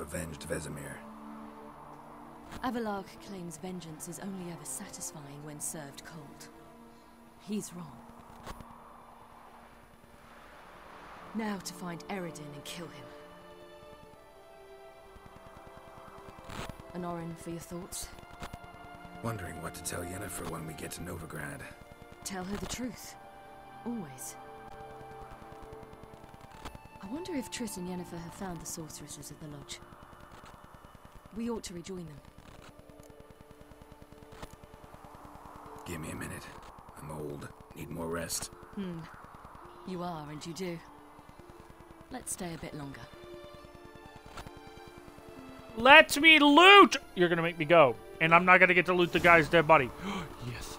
you avenged Vesemir? Avalark claims vengeance is only ever satisfying when served cold. He's wrong. Now to find Eredin and kill him. Anorin, for your thoughts? Wondering what to tell Yennefer when we get to Novigrad. Tell her the truth. Always. I wonder if Triss and Yennefer have found the sorceresses at the lodge. We ought to rejoin them. Give me a minute. I'm old. Need more rest. You are, and you do. Let's stay a bit longer. Let me loot! You're gonna make me go. And I'm not gonna get to loot the guy's dead body. Yes.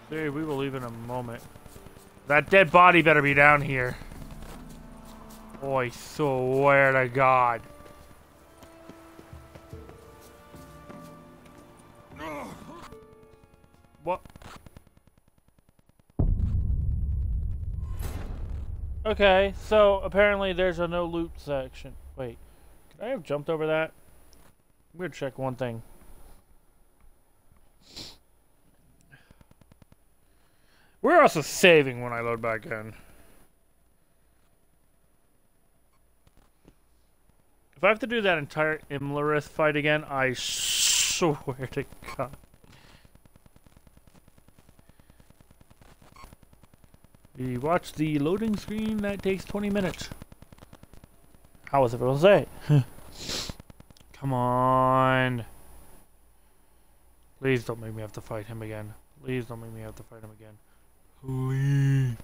Hey, we will leave in a moment. That dead body better be down here. Oh, I swear to God. What? Okay, so apparently there's a no loot section. Wait, could I have jumped over that? I'm gonna check one thing. We're also saving when I load back in. If I have to do that entire Imlerith fight again, I swear to God. We watch the loading screen, that takes 20 minutes. How was everyone say? Come on. Please don't make me have to fight him again. Please don't make me have to fight him again. Please.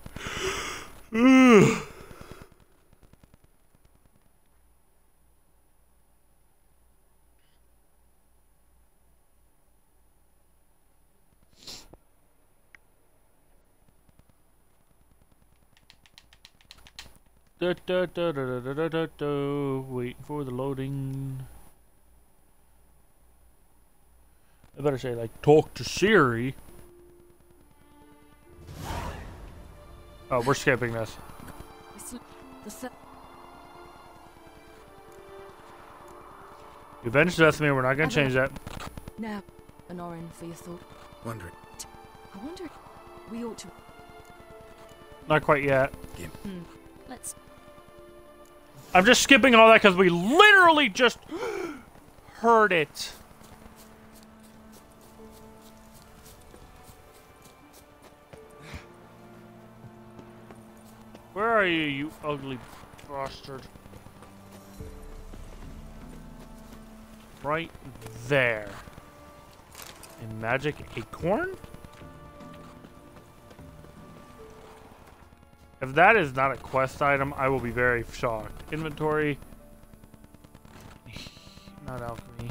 Waiting for the loading. I better say, like, talk to Ciri. Oh, we're skipping this. You avenged Vesemir, we're not gonna change that. Now, Anorin, for your thought. Wondering. I wonder if we ought to. Not quite yet. Let's. I'm just skipping all that because we literally just heard it. Where are you, you ugly bastard? Right there. A magic acorn? If that is not a quest item, I will be very shocked. Inventory. Not alchemy.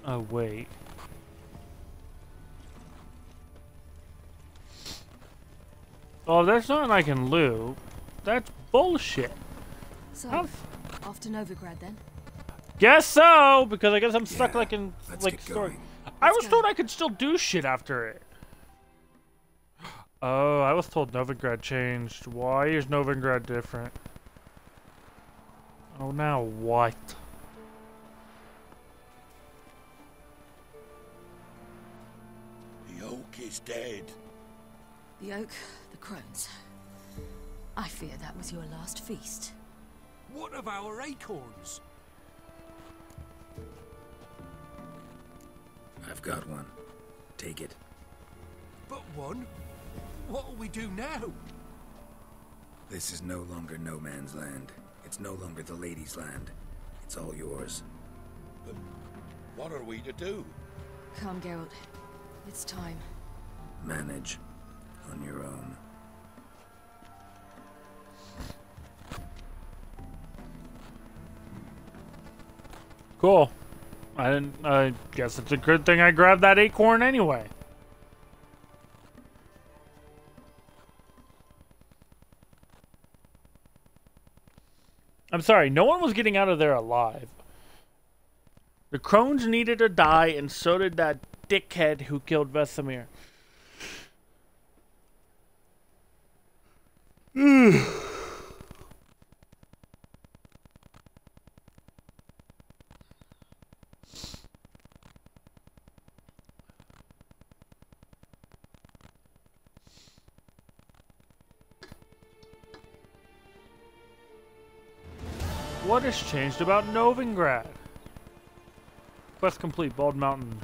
Oh, wait. Oh, there's nothing I can loot. That's bullshit. So, off to Novigrad then? Guess so, because I guess I'm stuck Yeah, like in like story. going. I was told I could still do shit after it. Oh, I was told Novigrad changed. Why is Novigrad different? Oh, now what? The oak is dead. The oak, the crones. I fear that was your last feast. What of our acorns? I've got one. Take it. But one? What'll we do now? This is no longer no man's land. It's no longer the lady's land. It's all yours. But what are we to do? Come, Geralt. It's time. Manage on your own. Cool. I guess it's a good thing I grabbed that acorn anyway. I'm sorry, no one was getting out of there alive. The crones needed to die, and so did that dickhead who killed Vesemir. What has changed about Novigrad? Quest complete, Bald Mountain.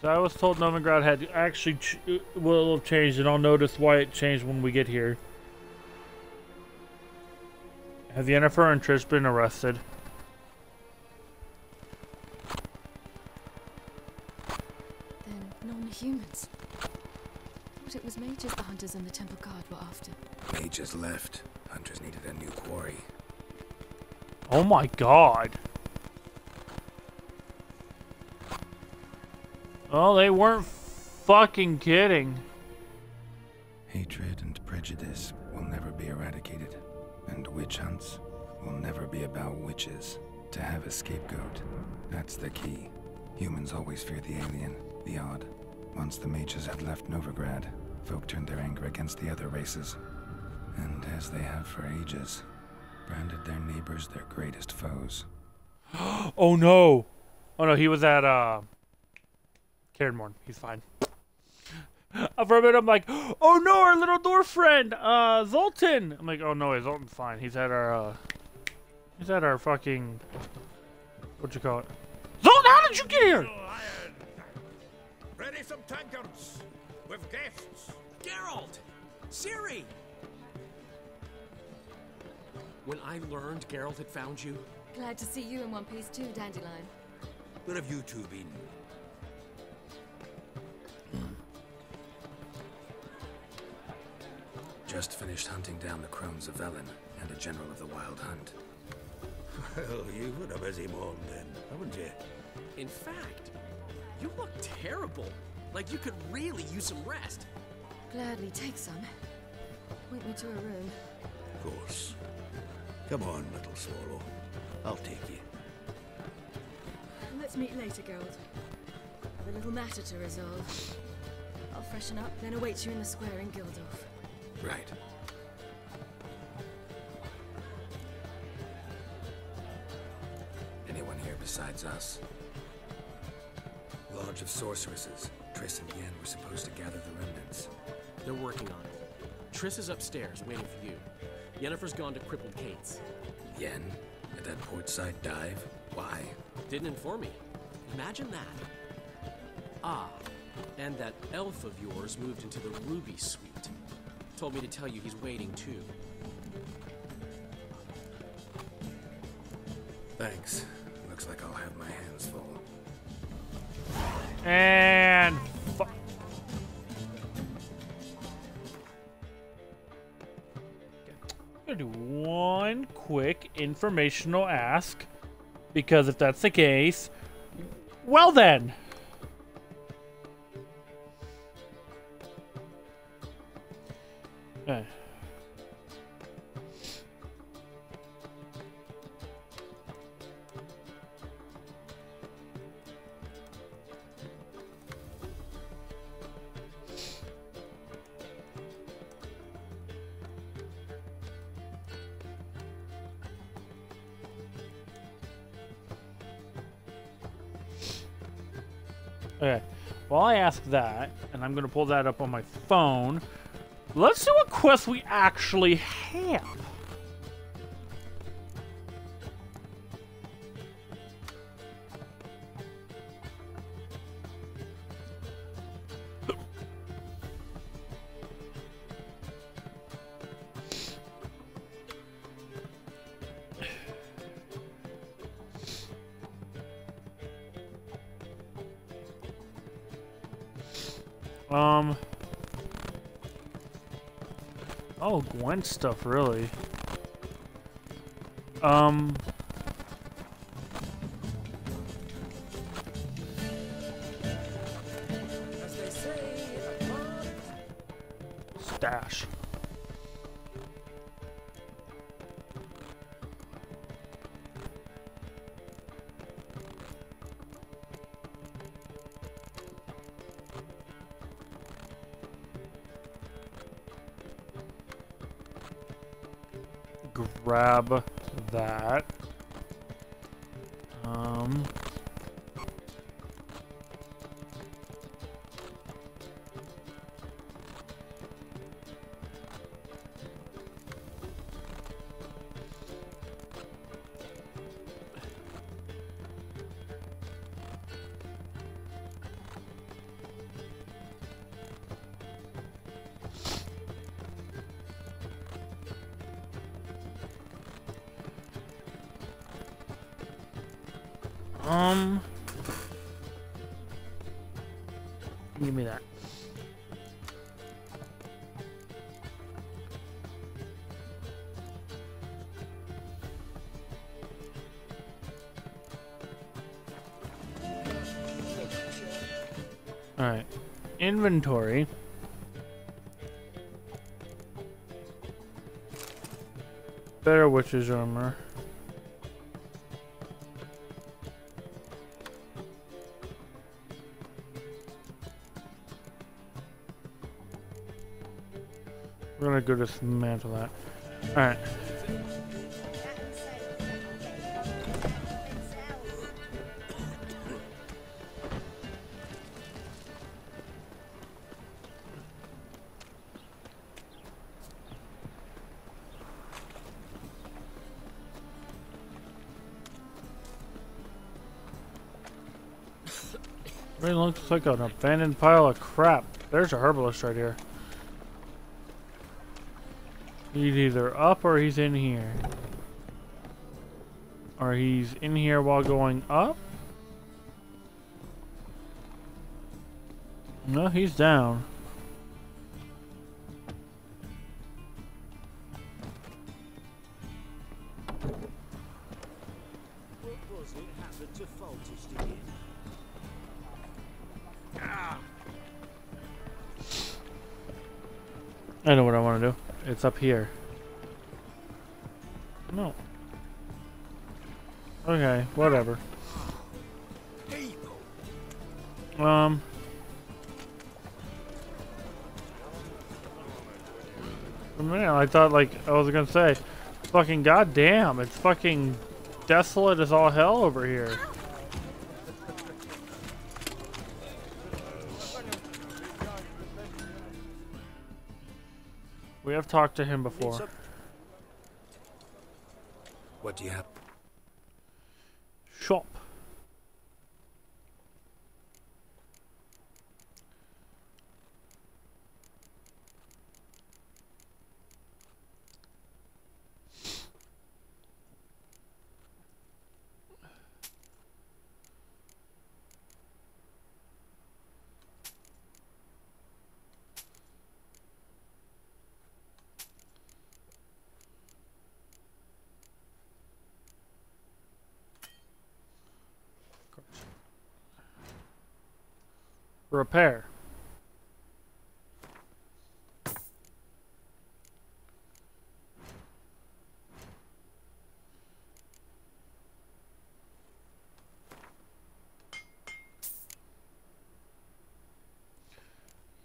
So I was told Novigrad had actually will have changed, and I'll notice why it changed when we get here. Have Yennefer and Trish been arrested? Then non-humans. Thought it was mages the hunters and the temple guard were after. Mages left. Hunters needed a new quarry. Oh my god. Oh, they weren't fucking kidding. Hatred and prejudice will never be eradicated, and witch hunts will never be about witches. To have a scapegoat, that's the key. Humans always fear the alien, the odd. Once the mages had left Novigrad, folk turned their anger against the other races. And as they have for ages, branded their neighbors their greatest foes. Oh no! Oh no, he was at, Cairnmorn. He's fine. For a minute, I'm like, oh no, our little dwarf friend, Zoltan! I'm like, oh no, wait, Zoltan's fine. He's at our fucking, what you call it? Zoltan, how did you get here? Ready some tankards with guests. Geralt! Ciri! When I learned Geralt had found you, Glad to see you in one piece too, Dandelion. where have you two been? Just finished hunting down the crones of Velen and a general of the Wild Hunt. Well, you've had a busy morning then, haven't you? In fact, you look terrible. Like you could really use some rest. Gladly take some. Point me to a room. Of course. Come on, little swallow. I'll take you. Let's meet later, Geralt. Have a little matter to resolve. I'll freshen up, then await you in the square in Gildorf. Right. Anyone here besides us? Lodge of Sorceresses. Triss and Yen were supposed to gather the remnants. They're working on it. Triss is upstairs, waiting for you. Yennefer's gone to Crippled Kate's. Yen? At that portside dive? Why? Didn't inform me. Imagine that. Ah, and that elf of yours moved into the Ruby Suite. Told me to tell you he's waiting too. Thanks. Looks like I'll have my hands full. And I'm gonna do one quick informational ask, because if that's the case, well then. Okay. Okay, well I asked that, and I'm gonna pull that up on my phone. Let's see what quests we actually have. Oh, Gwen stuff, really. grab that. Give me that. All right, inventory. Better witch's armor. We're gonna go dismantle that. Alright. Really looks like an abandoned pile of crap. There's a herbalist right here. He's either up or he's in here. Or he's in here while going up? No, he's down. What was it happened to Faultist again? I know what I want to do. It's up here. No. Okay, whatever. Man, I thought, like, I was gonna say, fucking goddamn, it's fucking desolate as all hell over here. We have talked to him before. What do you have? Shop. Repair.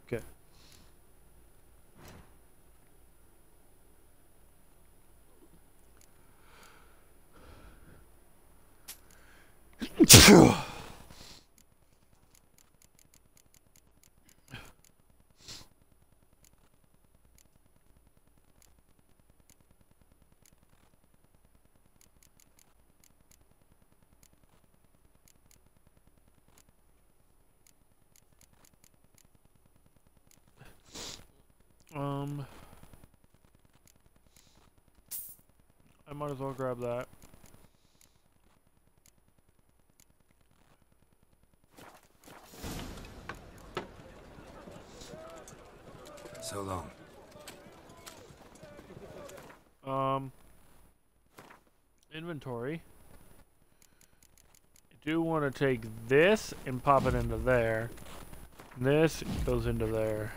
Okay. I might as well grab that. So long. Inventory. I do want to take this and pop it into there. This goes into there.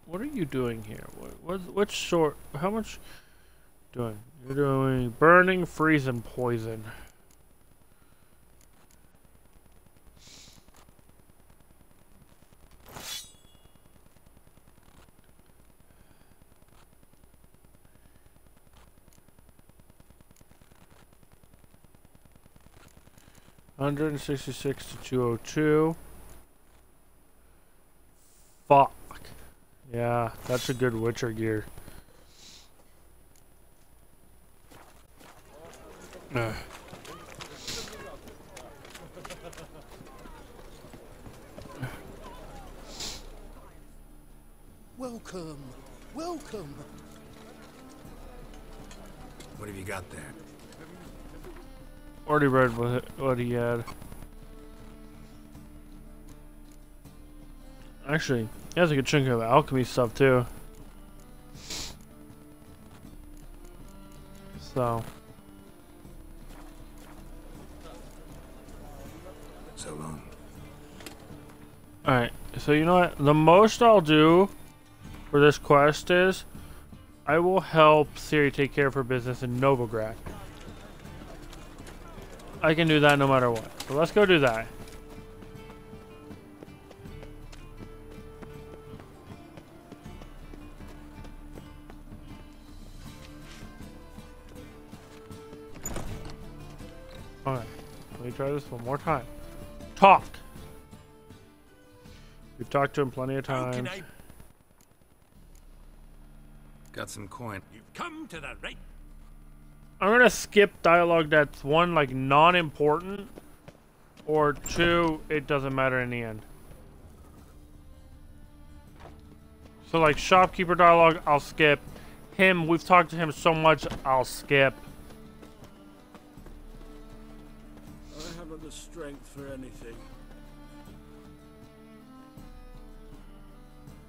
What are you doing here? What sort? How much? Doing? You're doing burning, freeze, and poison. 166 to 202. Fuck. Yeah, that's a good Witcher gear. Ugh. Welcome, welcome. What have you got there? Already read what he had. Actually, he has a good chunk of alchemy stuff too. So. So long. Alright, so you know what? The most I'll do for this quest is I will help Ciri take care of her business in Novigrad. I can do that no matter what. So let's go do that. Alright, let me try this one more time. Talk! We've talked to him plenty of times. Got some coin. You've come to the right. I'm gonna skip dialogue that's one, like, non-important, or two, it doesn't matter in the end. So, like, shopkeeper dialogue, I'll skip. Him, we've talked to him so much, I'll skip. I haven't the strength for anything.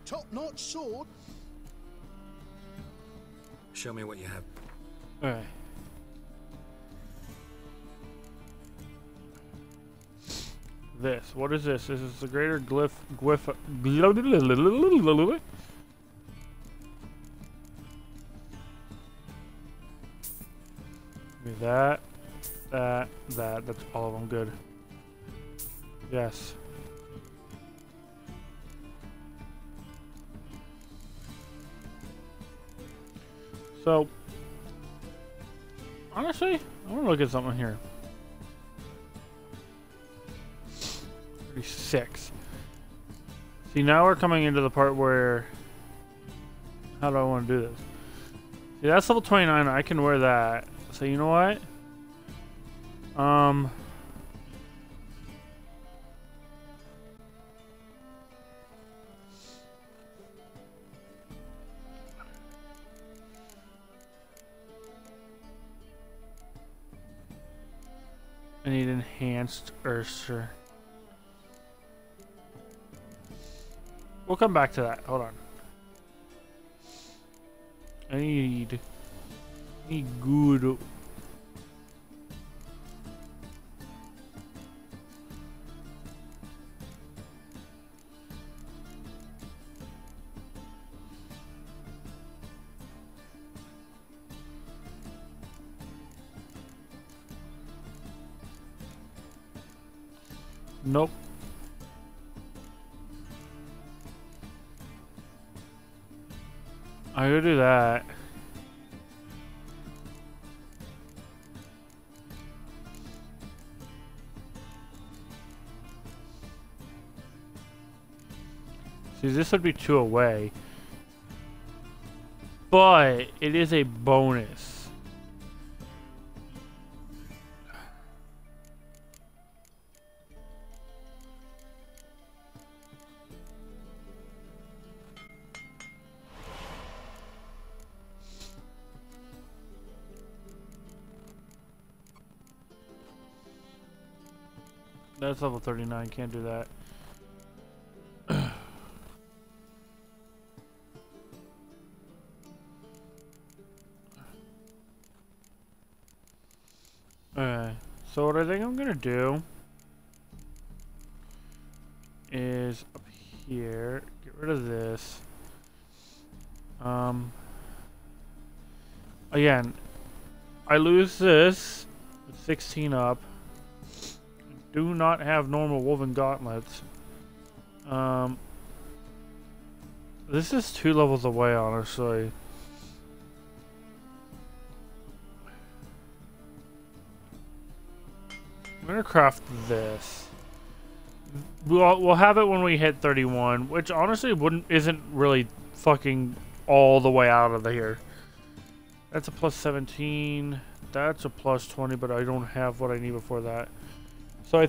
Top-notch sword. Show me what you have. Alright. This. What is this? This is the greater glyph. That. That's all of them. Good. Yes. So, honestly, I want to look at something here. 36. See, now we're coming into the part where... How do I want to do this? See, that's level 29. I can wear that. So, you know what? I need enhanced Ursa. We'll come back to that. Hold on. I need good. Nope. I gotta do that. See, this would be 2 away. But it is a bonus. That's level 39, can't do that. Alright, so what I think I'm gonna do is up here, get rid of this. Again, I lose this with 16 up. Do not have normal woven gauntlets. This is 2 levels away, honestly. gonna craft this. We'll have it when we hit 31, which honestly isn't really fucking all the way out of here. That's a plus 17. That's a plus 20, but I don't have what I need before that. So I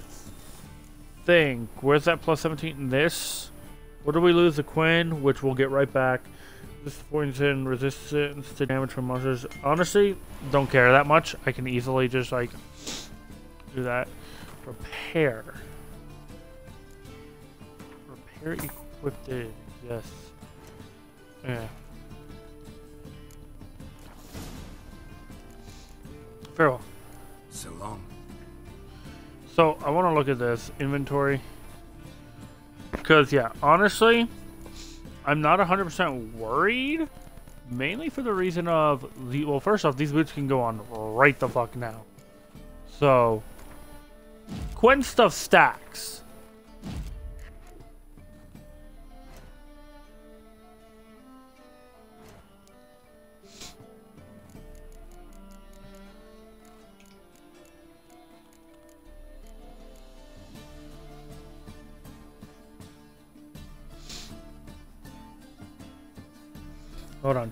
think, where's that plus 17 in this? What do we lose? The Quinn, which we'll get right back. This points in resistance to damage from monsters. Honestly, don't care that much. I can easily just like do that. Repair. Repair equipped. Yes. Yeah. Very well. So long. So I want to look at this inventory. Because, yeah, honestly, I'm not 100% worried. Mainly for the reason of, well, first off, these boots can go on right the fuck now. So, Quinn stuff stacks. Hold on.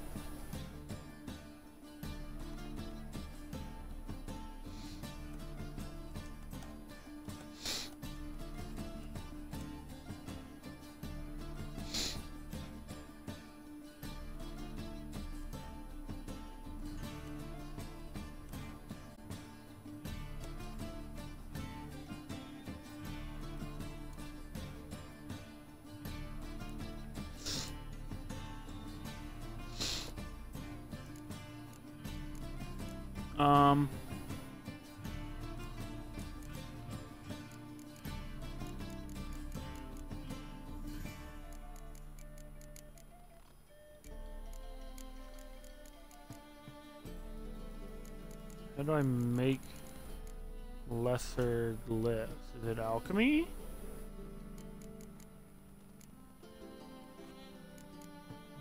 How do I make lesser glyphs? Is it alchemy?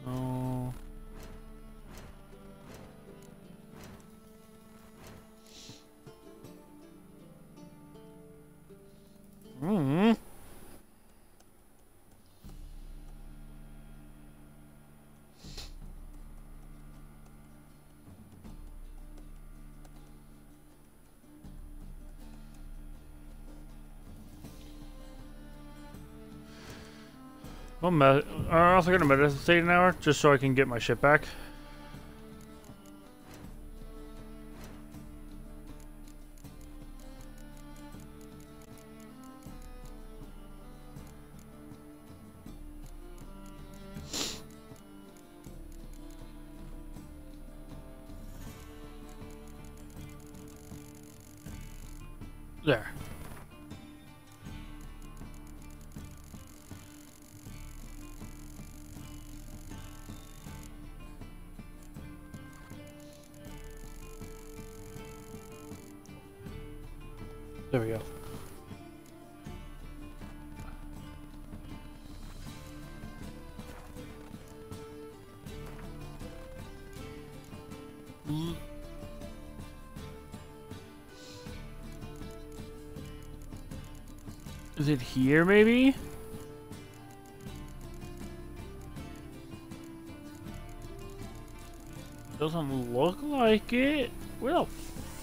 No. I'm also gonna meditate an hour just so I can get my shit back. There. There we go. Is it here, maybe? Doesn't look like it. Where the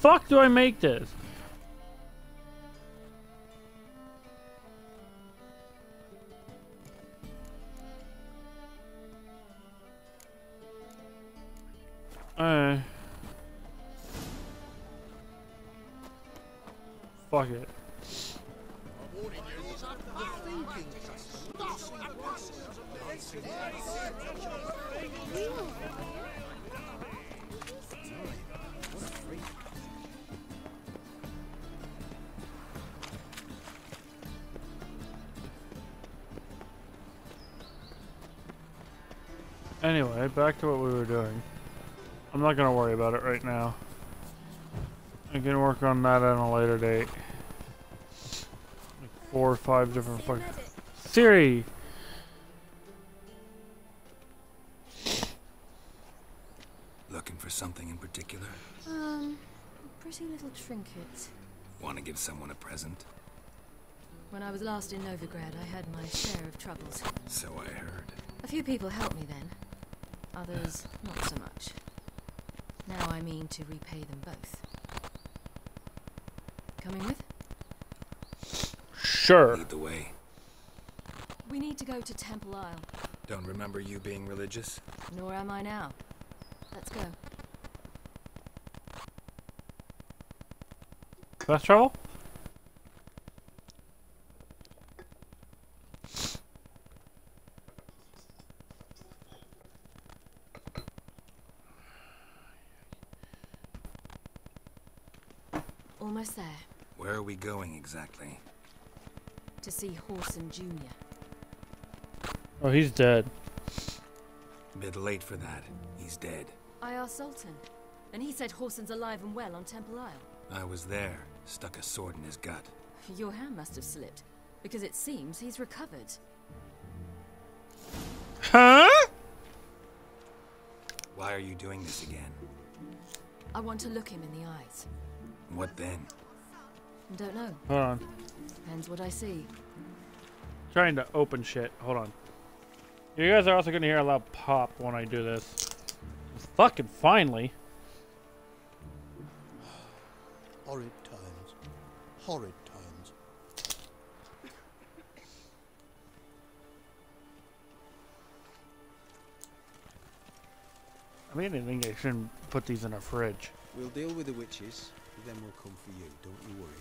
fuck do I make this? Fuck it. Anyway, back to what we were doing. I'm not gonna worry about it right now. I can work on that at a later date. Like 4 or 5 different fucking... Ciri! Looking for something in particular? Pretty little trinket. Want to give someone a present? When I was last in Novigrad, I had my share of troubles. So I heard. A few people helped me then. Others, not so much. Now I mean to repay them both. Coming with? Sure. Lead the way. We need to go to Temple Isle. Don't remember you being religious? Nor am I now. Let's go. Fast travel? Almost there. Where are we going exactly? To see Horson Jr. Oh, he's dead. Bit late for that. He's dead. I asked Sultan, and he said Horson's alive and well on Temple Isle. I was there. Stuck a sword in his gut. Your hand must have slipped, because it seems he's recovered. Huh? Why are you doing this again? I want to look him in the eyes. What then? Don't know. Hold on. Depends what I see. Trying to open shit. Hold on. You guys are also going to hear a loud pop when I do this. Fucking finally. Horrid times. Horrid times. I mean, I think I shouldn't put these in a fridge. We'll deal with the witches, but then we'll come for you, don't you worry.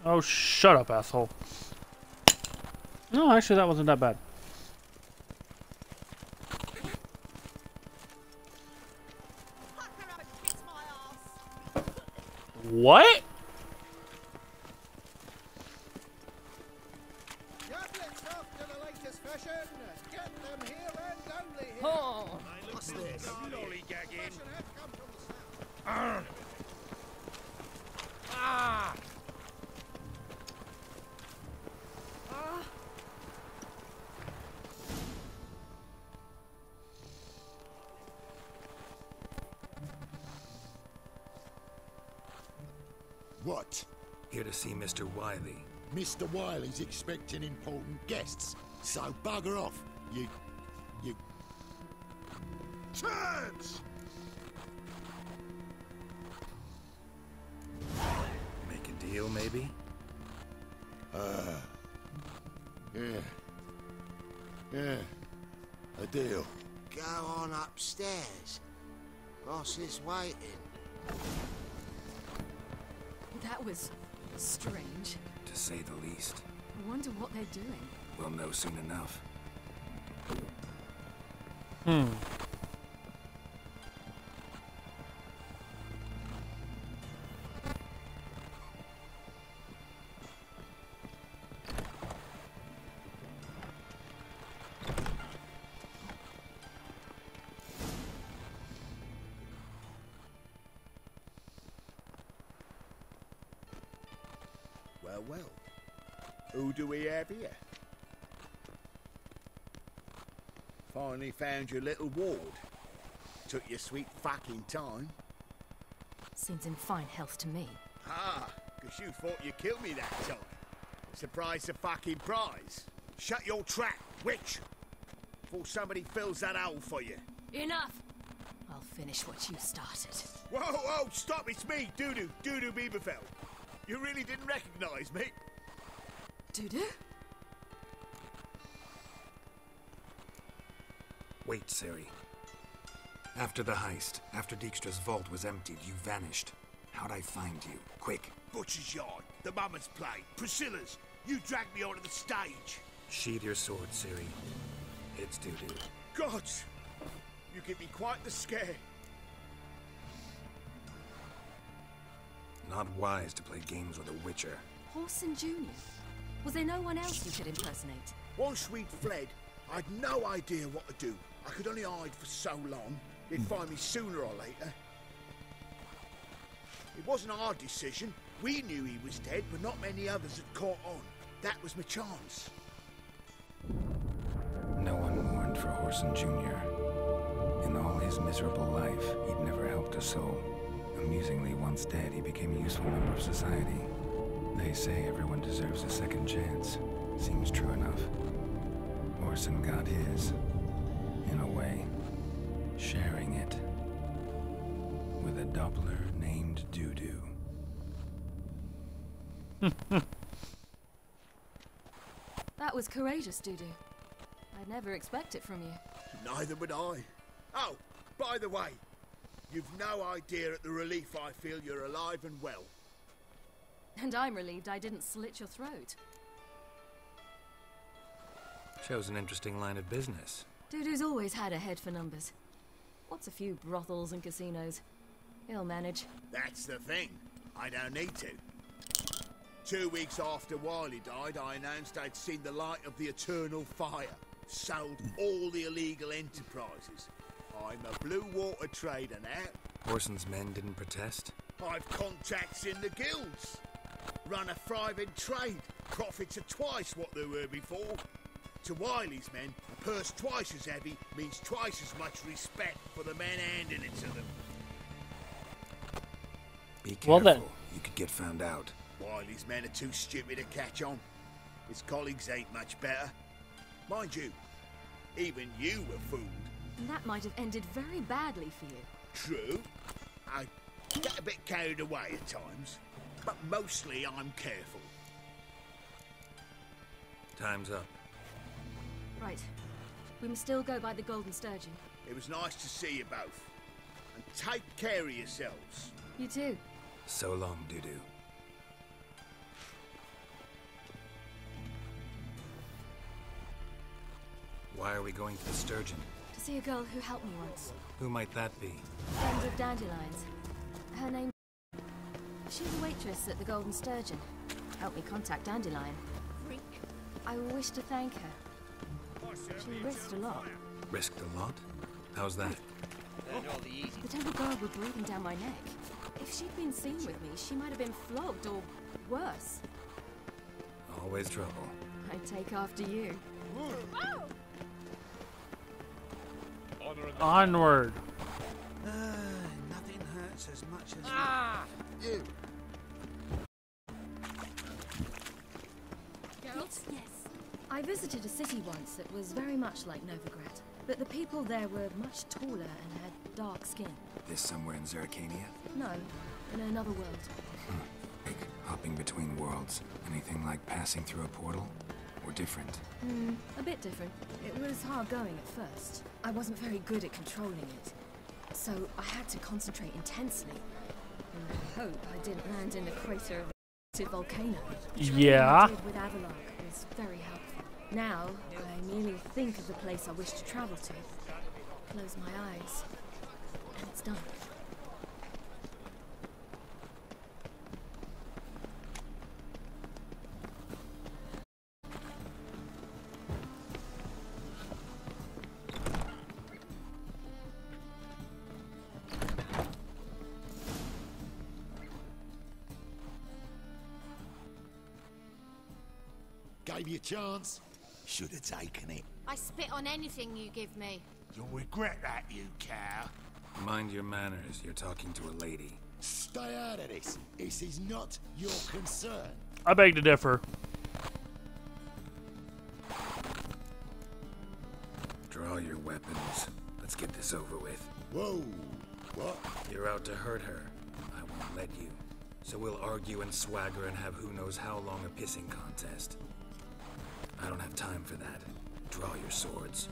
Oh, shut up, asshole. No, actually, that wasn't that bad. What? Oh! What's this? What? Here to see Mr. Wiley. Mr. Wiley's expecting important guests, so bugger off, you... Turds! Make a deal, maybe? Yeah, a deal. Go on upstairs. Boss is waiting. That was strange. To say the least. I wonder what they're doing. We'll know soon enough. Well. Who do we have here? Finally found your little ward. Took your sweet fucking time. Seems in fine health to me. Ah, because you thought you killed me that time. Surprise the fucking prize. Shut your trap, witch! Before somebody fills that hole for you. Enough! I'll finish what you started. Whoa, stop, it's me, Dudu Bieberfeld. You really didn't recognize me? Dudu? Wait, Ciri. After the heist, after Dijkstra's vault was emptied, you vanished. How'd I find you? Quick. Butcher's Yard, the Mama's Play, Priscilla's. You dragged me onto the stage. Sheathe your sword, Ciri. It's Dudu. Gods, you give me quite the scare. Not wise to play games with a witcher. Horson Jr. Was there no one else you could impersonate? Once we'd fled, I'd no idea what to do. I could only hide for so long. They'd find me sooner or later. It wasn't our decision. We knew he was dead, but not many others had caught on. That was my chance. No one mourned for Horson Jr. In all his miserable life, he'd never helped a soul. Amusingly, once dead, he became a useful member of society. They say everyone deserves a second chance. Seems true enough. Orson got his, in a way, sharing it with a Doppler named Doo-Doo. That was courageous, Dudu. I'd never expect it from you. Neither would I. Oh, by the way, you've no idea at the relief I feel you're alive and well. And I'm relieved I didn't slit your throat. Shows an interesting line of business. Dudu's always had a head for numbers. What's a few brothels and casinos? He'll manage. That's the thing. I don't need to. 2 weeks after Wiley died, I announced I'd seen the light of the eternal fire. Sold all the illegal enterprises. I'm a blue water trader now. Orson's men didn't protest? I've contacts in the guilds. Run a thriving trade. Profits are twice what they were before. To Wiley's men, a purse twice as heavy means twice as much respect for the men handing it to them. Be careful. Well then. You could get found out. Wiley's men are too stupid to catch on. His colleagues ain't much better. Mind you, even you were fooled. And that might have ended very badly for you. True. I get a bit carried away at times, but mostly I'm careful. Time's up. Right. We must still go by the Golden Sturgeon. It was nice to see you both. And take care of yourselves. You too. So long, Doo-Doo. Why are we going to the Sturgeon? To see a girl who helped me once. Who might that be? Friend of Dandelion's. Her name... She's a waitress at the Golden Sturgeon. Helped me contact Dandelion. I wish to thank her. She risked a lot. Risked a lot? How's that? The temple guard were breathing down my neck. If she'd been seen with me, she might have been flogged or worse. Always trouble. I'd take after you. Onward. Nothing hurts as much as you. Yes. I visited a city once that was very much like Novigrad, but the people there were much taller and had dark skin. This somewhere in Zeracania? No, in another world. Like hopping between worlds. Anything like passing through a portal? Or different? A bit different. It was hard going at first. I wasn't very good at controlling it, so I had to concentrate intensely. And I hope I didn't land in the crater of a volcano. The training Yeah. I did with Avalok was very helpful. Now, I merely think of the place I wish to travel to, close my eyes, and it's done. Gave you a chance. Should have taken it. I spit on anything you give me. You'll regret that, you cow. Mind your manners. You're talking to a lady. Stay out of this. This is not your concern. I beg to differ. Draw your weapons. Let's get this over with. Whoa. What? You're out to hurt her. I won't let you. So we'll argue and swagger and have who knows how long a pissing contest. I don't have time for that. Draw your swords.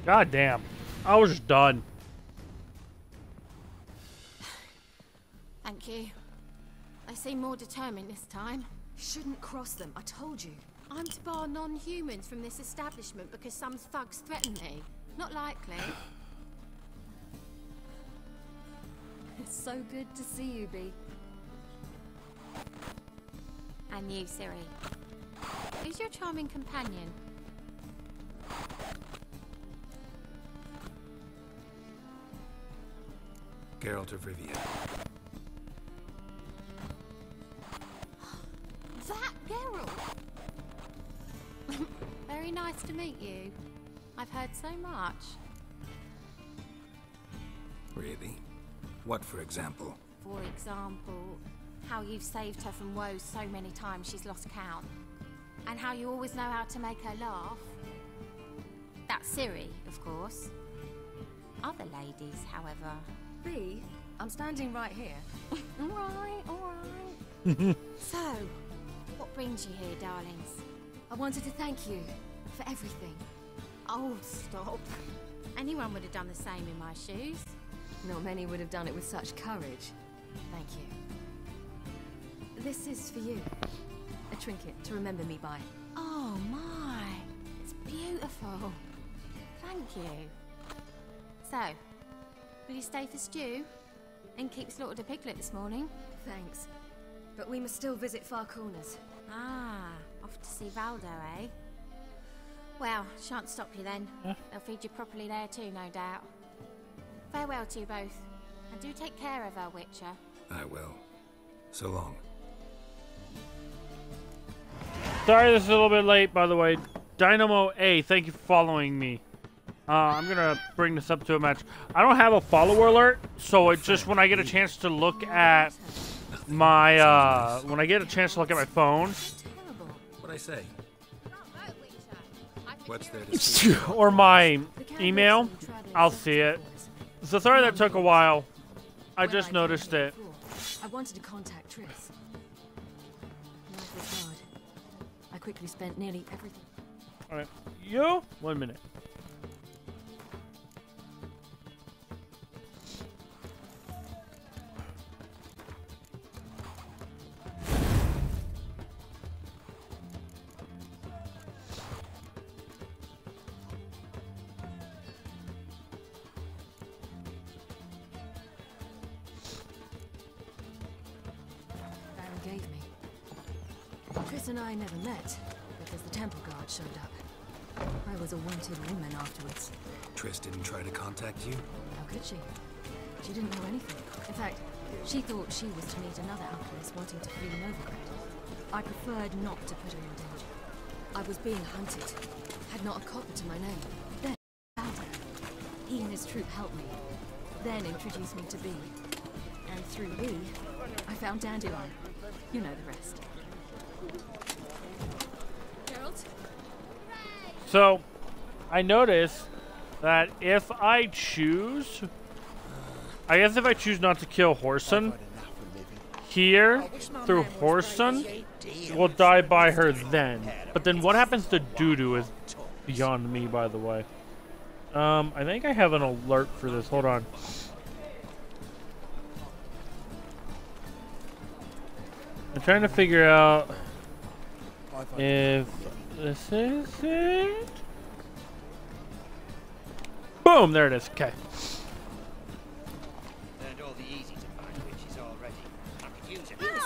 God damn. I was just done. Thank you. I seem more determined this time. Shouldn't cross them, I told you. I'm to bar non-humans from this establishment because some thugs threaten me. Not likely. It's so good to see you, Bee. And you, Ciri. Who's your charming companion? Geralt of Rivia. That Geralt! Very nice to meet you. I've heard so much. Really? What, for example? For example, how you've saved her from woes so many times she's lost count. And how you always know how to make her laugh. That's Ciri, of course. Other ladies, however... B, I'm standing right here. Alright. So, what brings you here, darlings? I wanted to thank you for everything. Oh, stop. Anyone would have done the same in my shoes. Not many would have done it with such courage. Thank you. This is for you. A trinket to remember me by. Oh my, it's beautiful. Thank you. So, will you stay for stew? And keep slaughtered a piglet this morning? Thanks. But we must still visit Far Corners. Ah, off to see Valdo, eh? Well, shan't stop you then. They'll feed you properly there too, no doubt. Farewell to you both. And do take care of her, Witcher. I will. So long. Sorry this is a little bit late, by the way. Dynamo A, thank you for following me. I'm gonna bring this up to a match. I don't have a follower alert, so it just when I get a chance to look at my when I get a chance to look at my phone, What'd I say? What's there to or see? my email, I'll see it. So sorry that took a while. I just noticed it. I wanted to contact Triss. Life was hard. I quickly spent nearly everything. All right, you 1 minute. Gave me. Triss and I never met because the temple guard showed up. I was a wanted woman afterwards. Triss didn't try to contact you? How could she? She didn't know anything. In fact, she thought she was to meet another alchemist wanting to flee Novigrad. I preferred not to put her in danger. I was being hunted. Had not a copper to my name. Then Balder. He and his troop helped me. Then introduced me to B. And through B, I found Dandelion. You know the rest. Geralt? So, I noticed that if I choose, I guess if I choose not to kill Whoreson, here, through Whoreson, will die by her then. But then what happens to Dudu is beyond me, by the way. I think I have an alert for this. Hold on. I'm trying to figure out if this is it. Boom! There it is. Okay. Learned all the easy to find witches already. I could use it. Place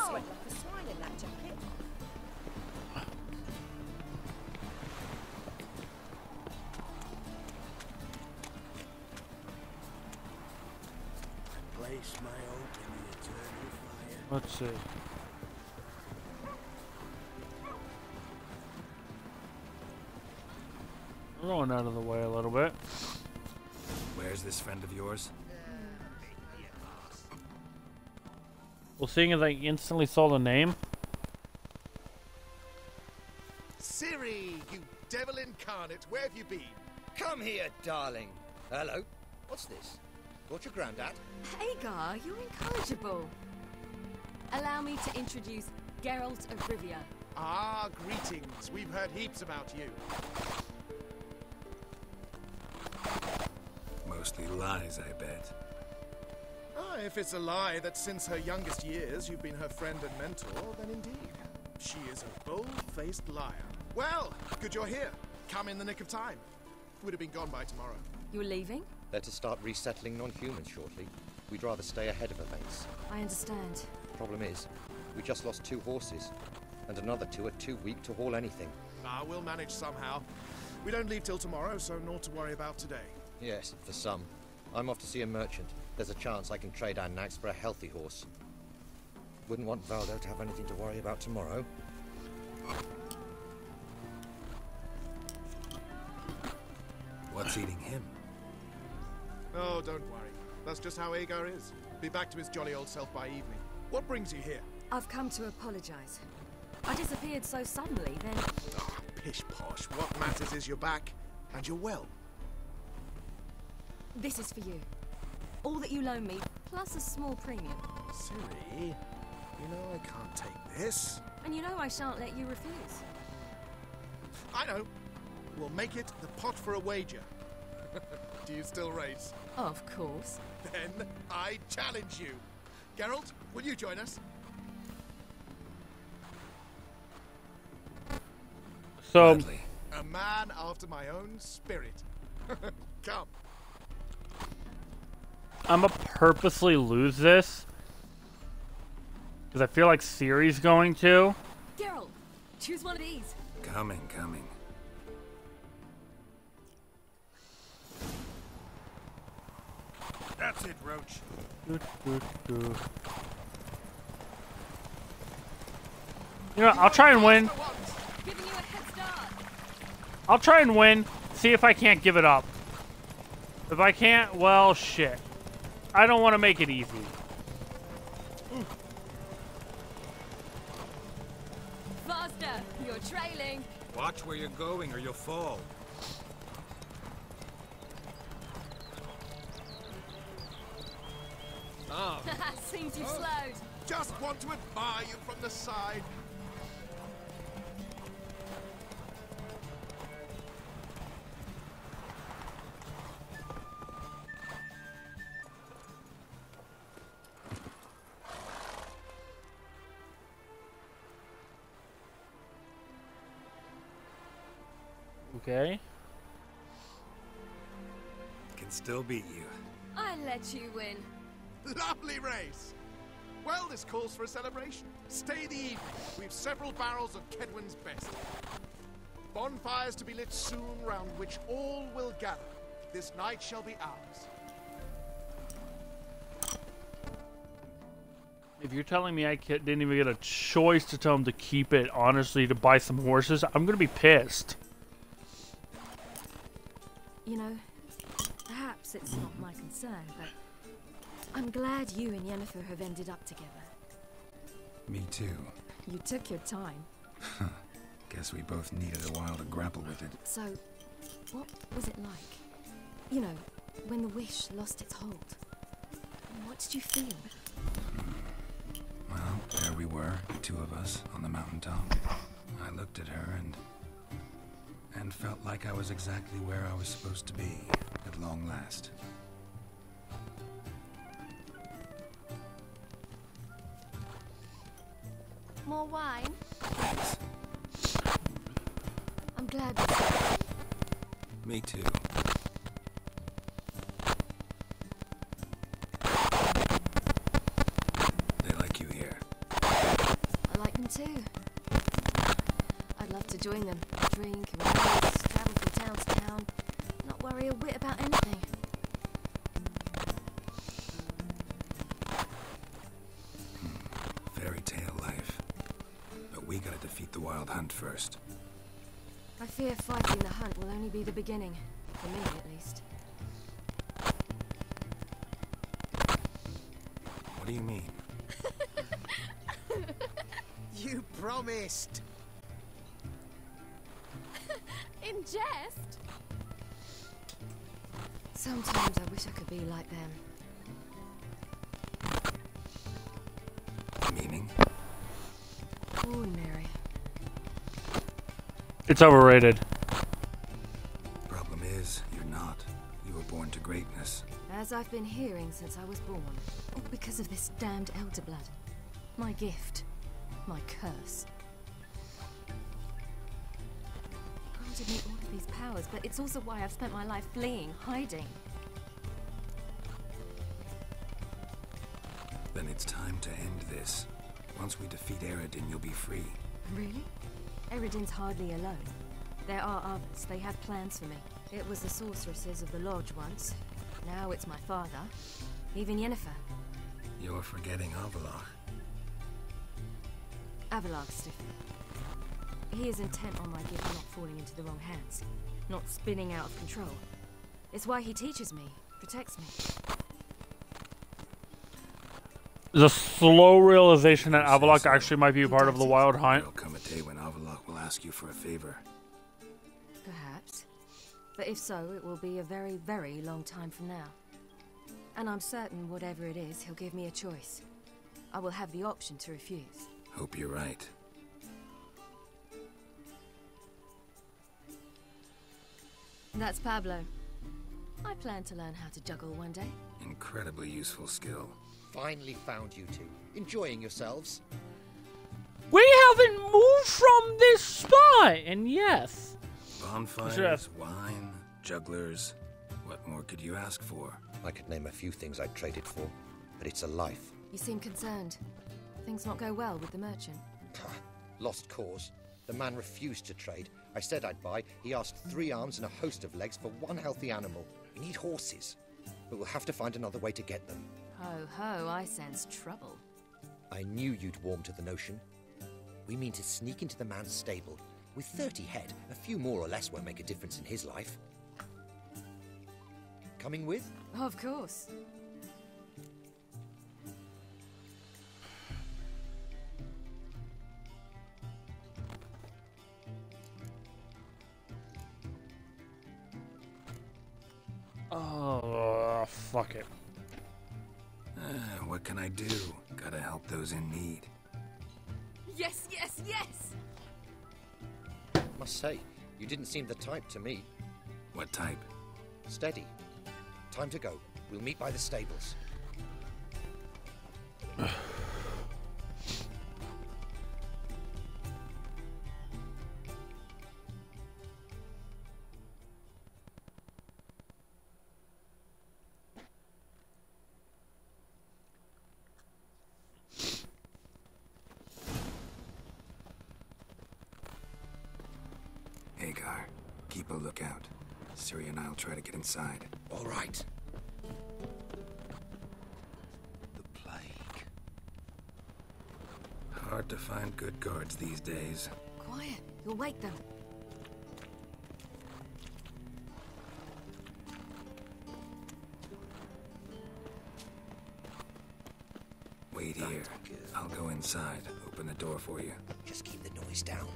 my hope in the eternal fire. Let's see. We're going out of the way a little bit. Where's this friend of yours? Well, seeing as I instantly saw the name. Ciri, you devil incarnate, where have you been? Come here, darling. Hello. What's this? Got your granddad? Hagar, you're incorrigible. Allow me to introduce Geralt of Rivia. Ah, greetings. We've heard heaps about you. Mostly lies, I bet. Ah, if it's a lie that since her youngest years you've been her friend and mentor, then indeed. She is a bold-faced liar. Well, good you're here. Come in the nick of time. Would have been gone by tomorrow. You're leaving? They're to start resettling non-humans shortly. We'd rather stay ahead of events. I understand. Problem is, we just lost 2 horses, and another 2 are too weak to haul anything. Ah, we'll manage somehow. We don't leave till tomorrow, so naught to worry about today. Yes, for some. I'm off to see a merchant. There's a chance I can trade our nags for a healthy horse. Wouldn't want Valdo to have anything to worry about tomorrow. What's eating him? Oh, don't worry. That's just how Agar is. Be back to his jolly old self by evening. What brings you here? I've come to apologize. I disappeared so suddenly, then... Ah, pish posh. What matters is you're back, and you're well. This is for you. All that you loan me, plus a small premium. Ciri, you know I can't take this. And you know I shan't let you refuse. I know. We'll make it the pot for a wager. Do you still race? Of course. Then I challenge you. Geralt, will you join us? So, a man after my own spirit. Come. I'm gonna purposely lose this because I feel like Ciri's going to. Geralt, choose one of these. Coming. That's it, Roach. You know, I'll try and win. Giving you a head start. I'll try and win. See if I can't give it up. If I can't, well, shit. I don't want to make it easy. Faster, you're trailing. Watch where you're going or you'll fall. Oh. Seems you've slowed. Just want to admire you from the side. Okay. Can still beat you. I let you win. Lovely race. Well, this calls for a celebration. Stay the evening. We've several barrels of Kedwin's best. Bonfires to be lit soon, round which all will gather. This night shall be ours. If you're telling me I didn't even get a choice to tell him to keep it, honestly, to buy some horses, I'm gonna be pissed. You know, perhaps it's not my concern, but I'm glad you and Yennefer have ended up together. Me too. You took your time. Guess we both needed a while to grapple with it. So, what was it like? You know, when the wish lost its hold. What did you feel? Well, there we were, the two of us, on the mountaintop. I looked at her and felt like I was exactly where I was supposed to be, at long last. More wine? Thanks. I'm glad you said that. Me too. They like you here. I like them too. I'd love to join them. Drink and race, travel from town to town. Not worry a whit about anything. Fairy tale life. But we gotta defeat the wild hunt first. I fear fighting the hunt will only be the beginning. For me, at least. What do you mean? You promised. In jest? Sometimes I wish I could be like them. Meaning? Ordinary. It's overrated. Problem is, you're not. You were born to greatness. As I've been hearing since I was born. All because of this damned elder blood. My gift. My curse. Granted me all of these powers, but it's also why I've spent my life fleeing, hiding. Then it's time to end this. Once we defeat Eredin, you'll be free. Really? Eredin's hardly alone. There are others. They have plans for me. It was the sorceresses of the Lodge once. Now it's my father. Even Yennefer. You're forgetting Avalach. Avalach's different. He is intent on my gift not falling into the wrong hands. Not spinning out of control. It's why he teaches me, protects me. The slow realization that Avallac'h actually might be a part of the Wild Hunt. There'll come a day when Avallac'h will ask you for a favor. Perhaps. But if so, it will be a very, very long time from now. And I'm certain whatever it is, he'll give me a choice. I will have the option to refuse. Hope you're right. That's Pablo. I plan to learn how to juggle one day. Incredibly useful skill. Finally found you two. Enjoying yourselves? We haven't moved from this spot, and yes. Bonfires, wine, jugglers. What more could you ask for? I could name a few things I'd trade it for, but it's a life. You seem concerned. Things not go well with the merchant. Lost cause. The man refused to trade. I said I'd buy. He asked 3 arms and a host of legs for 1 healthy animal. We need horses, but we'll have to find another way to get them. Ho ho, I sense trouble. I knew you'd warm to the notion. We mean to sneak into the man's stable. With 30 head, a few more or less won't make a difference in his life. Coming with? Of course. Oh, fuck it. What can I do? Gotta help those in need. Yes, yes, yes! Must say, you didn't seem the type to me. What type? Steady. Time to go. We'll meet by the stables. Hagar, keep a lookout. Ciri and I'll try to get inside. All right. The plague. Hard to find good guards these days. Quiet, you'll wake them. Wait here. I'll go inside. Open the door for you. Just keep the noise down.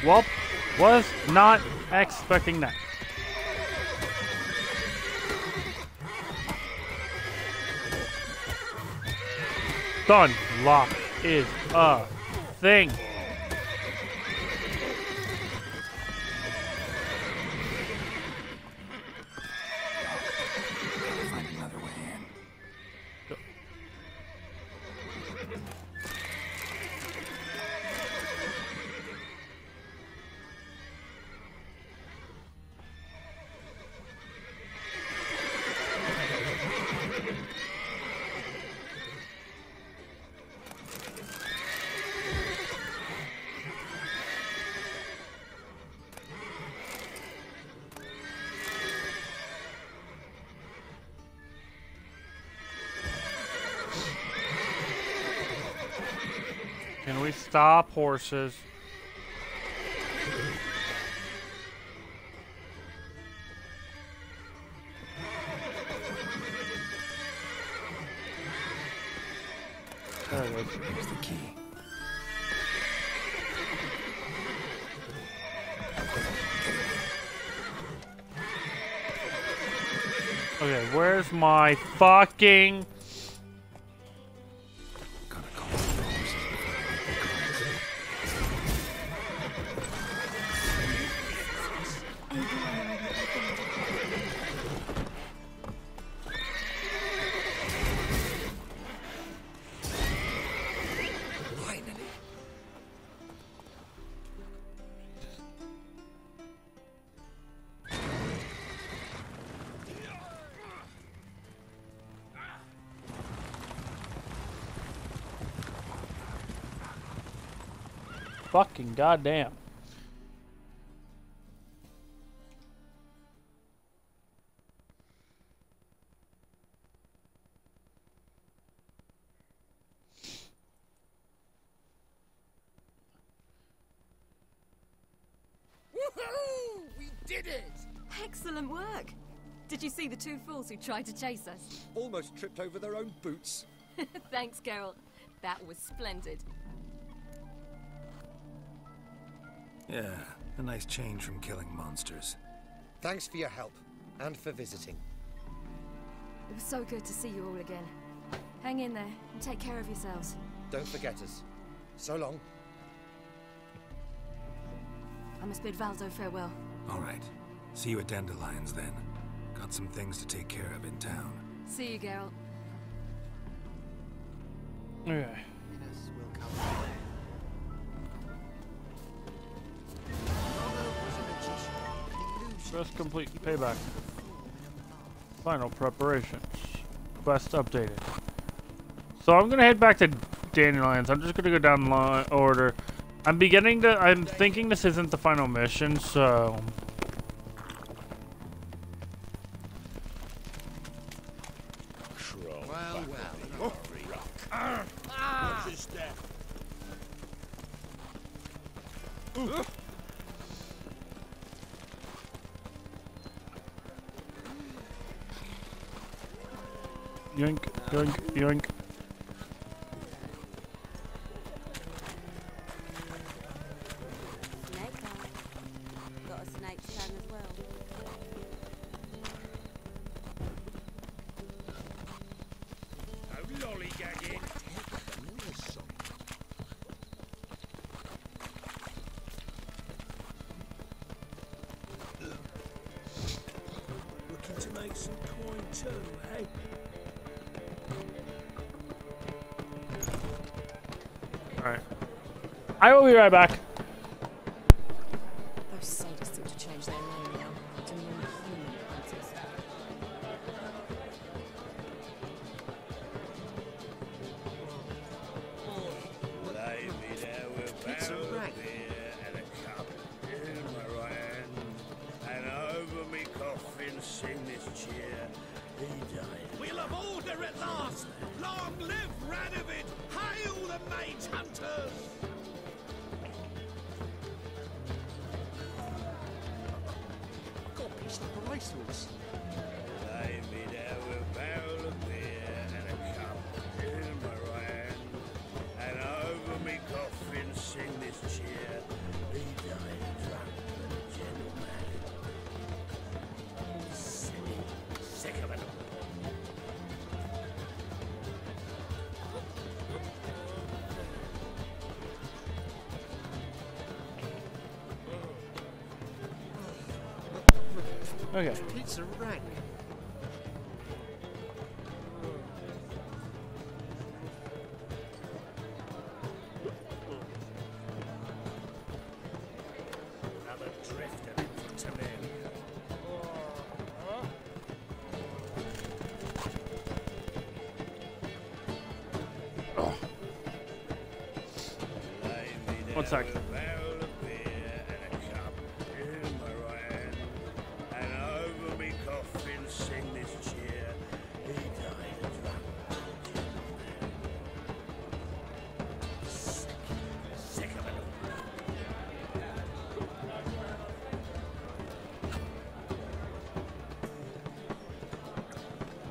Well, was not expecting that. Done. Lock is a thing. Find another way in. Can we stop horses? There it is. Here's the key. Okay, where's my fucking... Gotta call the horses before Fucking goddamn. Woohoo! We did it! Excellent work. Did you see the two fools who tried to chase us? Almost tripped over their own boots. Thanks, Carol. That was splendid. Yeah, a nice change from killing monsters. Thanks for your help, and for visiting. It was so good to see you all again. Hang in there and take care of yourselves. Don't forget us. So long. I must bid Valdo farewell. All right. See you at Dandelions then. Got some things to take care of in town. See you, Geralt. Okay. Yes, will come. Quest complete. Payback. Final preparations. Quest updated. So I'm gonna head back to Dandelions. I'm just gonna go down the order. I'm thinking this isn't the final mission, so. What's this step? Yoink, yoink, yoink. Snake eye. Got a snake tongue as well. No lollygagging. Looking to make some coin too, eh? Alright. I will be right back. Those sadists seem to change their name now to non-human hunters. It's a rag. And a cup in my right hand. And over me coffin sing this cheer. He died. We'll have order at last. Long live Radovid. Hail the mage hunters. Got pissed up racehorse. Lay me down with a barrel of beer and a cup in my right hand. And over me coffin sing this cheer. He died drunk and a gentleman. Sick of it. Okay. It's a rag. Another drift of it to me. One sec.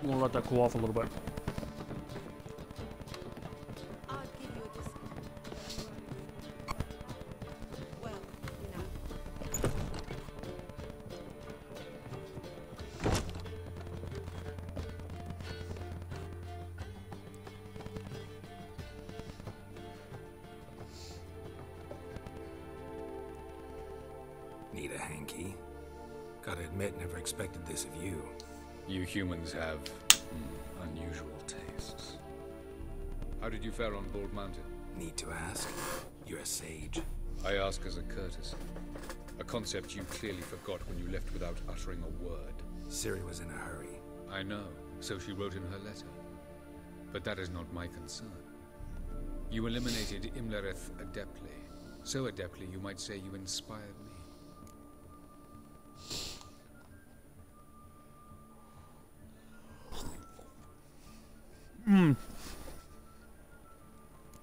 I'm gonna let that cool off a little bit. I'd give you a discount. Well, you know. Need a hanky? Gotta admit, never expected this of you. You humans have unusual tastes. How did you fare on Bald Mountain? Need to ask? You're a sage. I ask as a courtesy. A concept you clearly forgot when you left without uttering a word. Ciri was in a hurry. I know, so she wrote in her letter. But that is not my concern. You eliminated Imlerith adeptly, So adeptly, you might say you inspired me.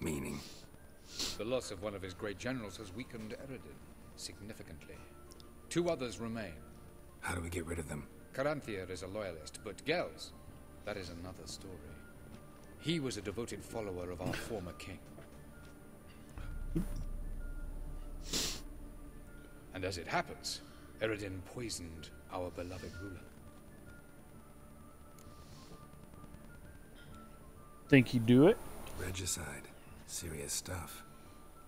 Meaning? The loss of one of his great generals has weakened Eredin significantly. 2 others remain. How do we get rid of them? Caranthir is a loyalist, but Gels, that is another story. He was a devoted follower of our former king. And as it happens, Eredin poisoned our beloved ruler. Think he'd do it? Regicide. Serious stuff.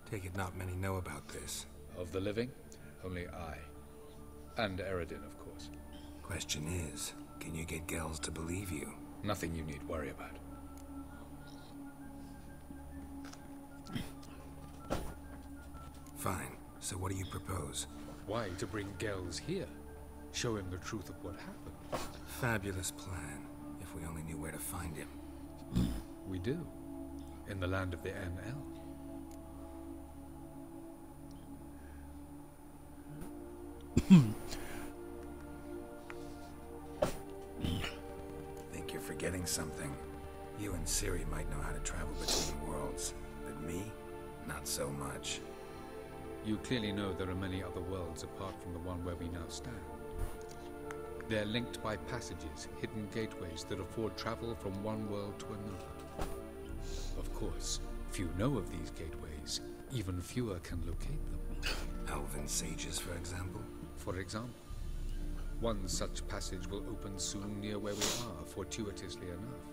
Take it not many know about this. Of the living, only I. And Eredin, of course. Question is, can you get Gels to believe you? Nothing you need worry about. Fine. So what do you propose? Why, to bring Gels here. Show him the truth of what happened. Fabulous plan. If we only knew where to find him. We do. In the land of the NL. Think you're forgetting something. You and Ciri might know how to travel between worlds, but me, not so much. You clearly know there are many other worlds apart from the one where we now stand. They're linked by passages, hidden gateways that afford travel from one world to another. Of course, few know of these gateways. Even fewer can locate them. Elven sages, for example? For example. One such passage will open soon near where we are, fortuitously enough.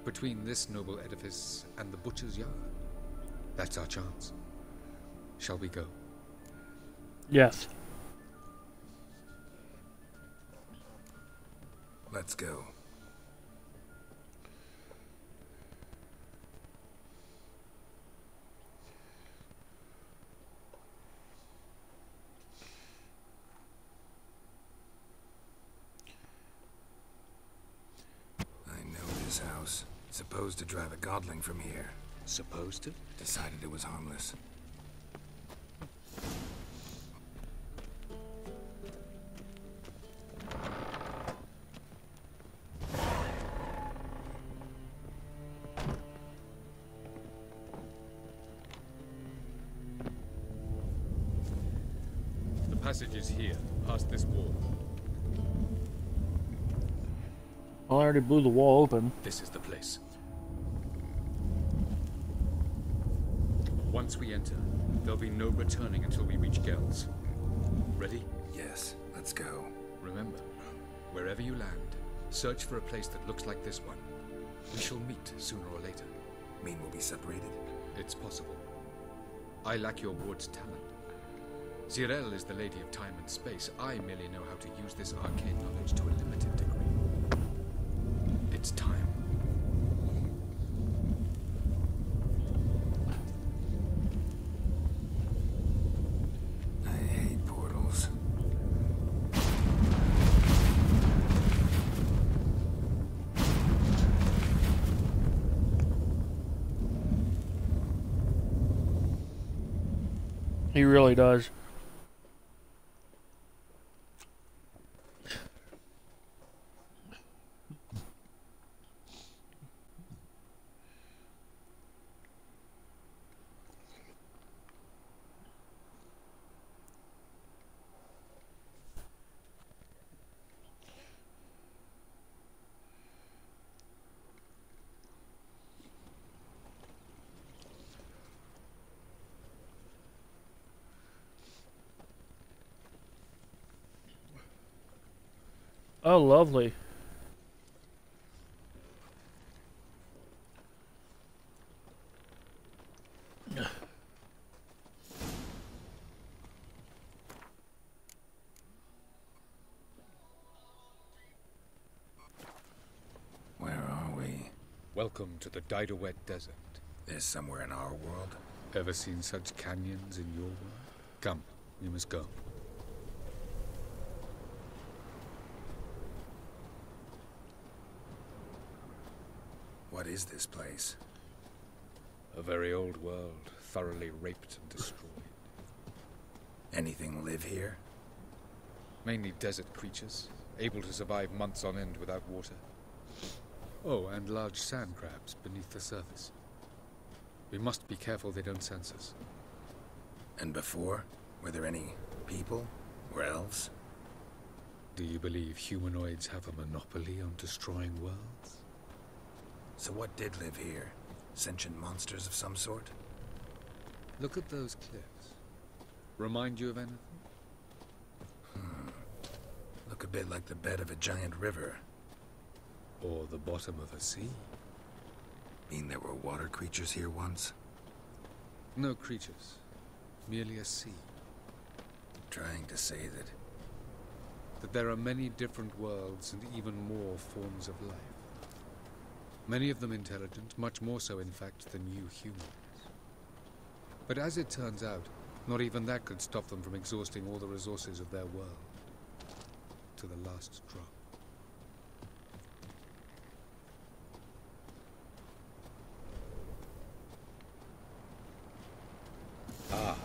Between this noble edifice and the butcher's yard. That's our chance. Shall we go? Yes. Let's go. I know this house. Supposed to drive a godling from here. Supposed to? Decided it was harmless. The passage is here, past this wall. Well, I already blew the wall open. This is the place. Once we enter, there'll be no returning until we reach Gels. Ready? Yes, let's go. Remember, wherever you land, search for a place that looks like this one. We shall meet sooner or later. Mean we'll be separated? It's possible. I lack your ward's talent. Zirel is the lady of time and space. I merely know how to use this arcane knowledge to a limited degree. It's time. I hate portals. He really does. Oh, lovely. Where are we? Welcome to the Didowet Desert. This somewhere in our world? Ever seen such canyons in your world? Come, we must go. What is this place? A very old world, thoroughly raped and destroyed. Anything live here? Mainly desert creatures, able to survive months on end without water. Oh, and large sand crabs beneath the surface. We must be careful they don't sense us. And before? Were there any people? Or elves? Do you believe humanoids have a monopoly on destroying worlds? So what did live here? Sentient monsters of some sort? Look at those cliffs. Remind you of anything? Look a bit like the bed of a giant river. Or the bottom of a sea. Mean there were water creatures here once? No creatures. Merely a sea. Trying to say that there are many different worlds and even more forms of life. Many of them intelligent, much more so in fact than you humans. But as it turns out, not even that could stop them from exhausting all the resources of their world. To the last drop. Ah,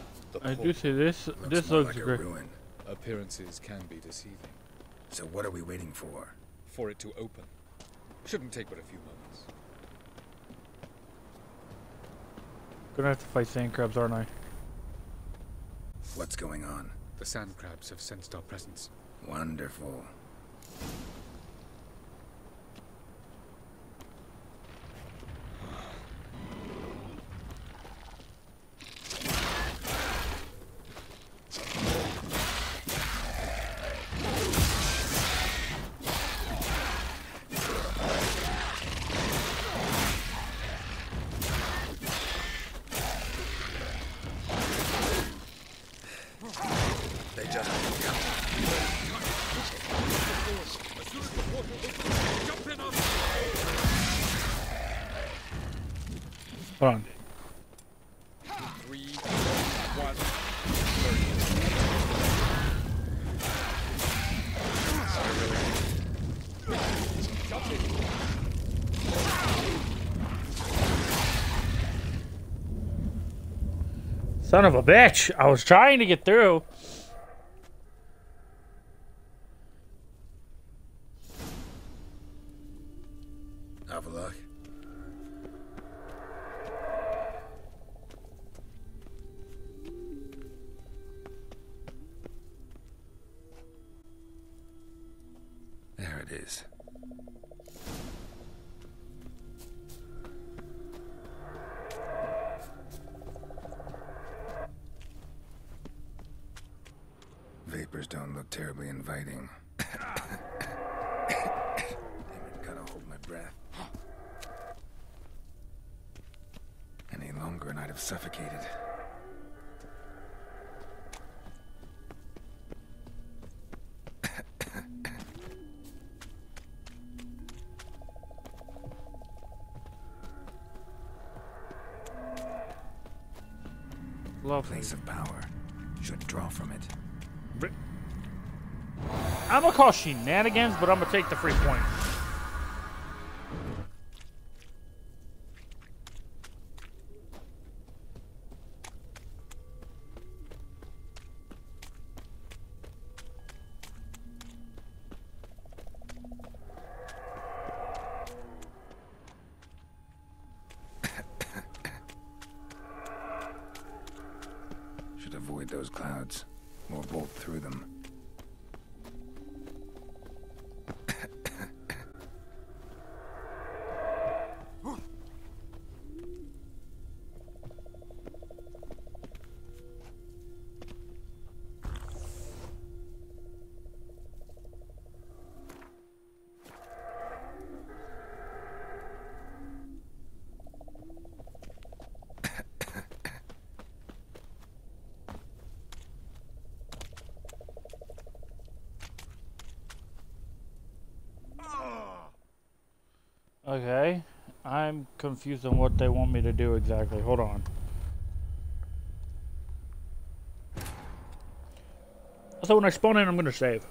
I do see this. This looks like great. a ruin. Appearances can be deceiving. So what are we waiting for? For it to open. Shouldn't take but a few moments. Gonna have to fight sand crabs, aren't I? What's going on? The sand crabs have sensed our presence. Wonderful. They just Hold on. 3, 1, Son of a bitch! I was trying to get through. Have a look. There it is. Vapors don't look terribly inviting. Damn it, gotta hold my breath. Any longer and I'd have suffocated. Lovely. Place of power. Should draw from it. I'm gonna call shenanigans, but I'm gonna take the free point. Should avoid those clouds, or bolt through them. Okay, I'm confused on what they want me to do exactly. Hold on. So when I spawn in, I'm gonna save.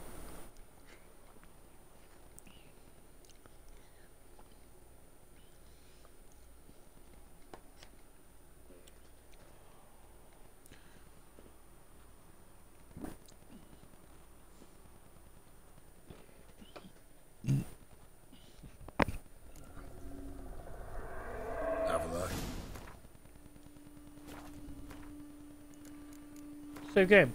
Save game.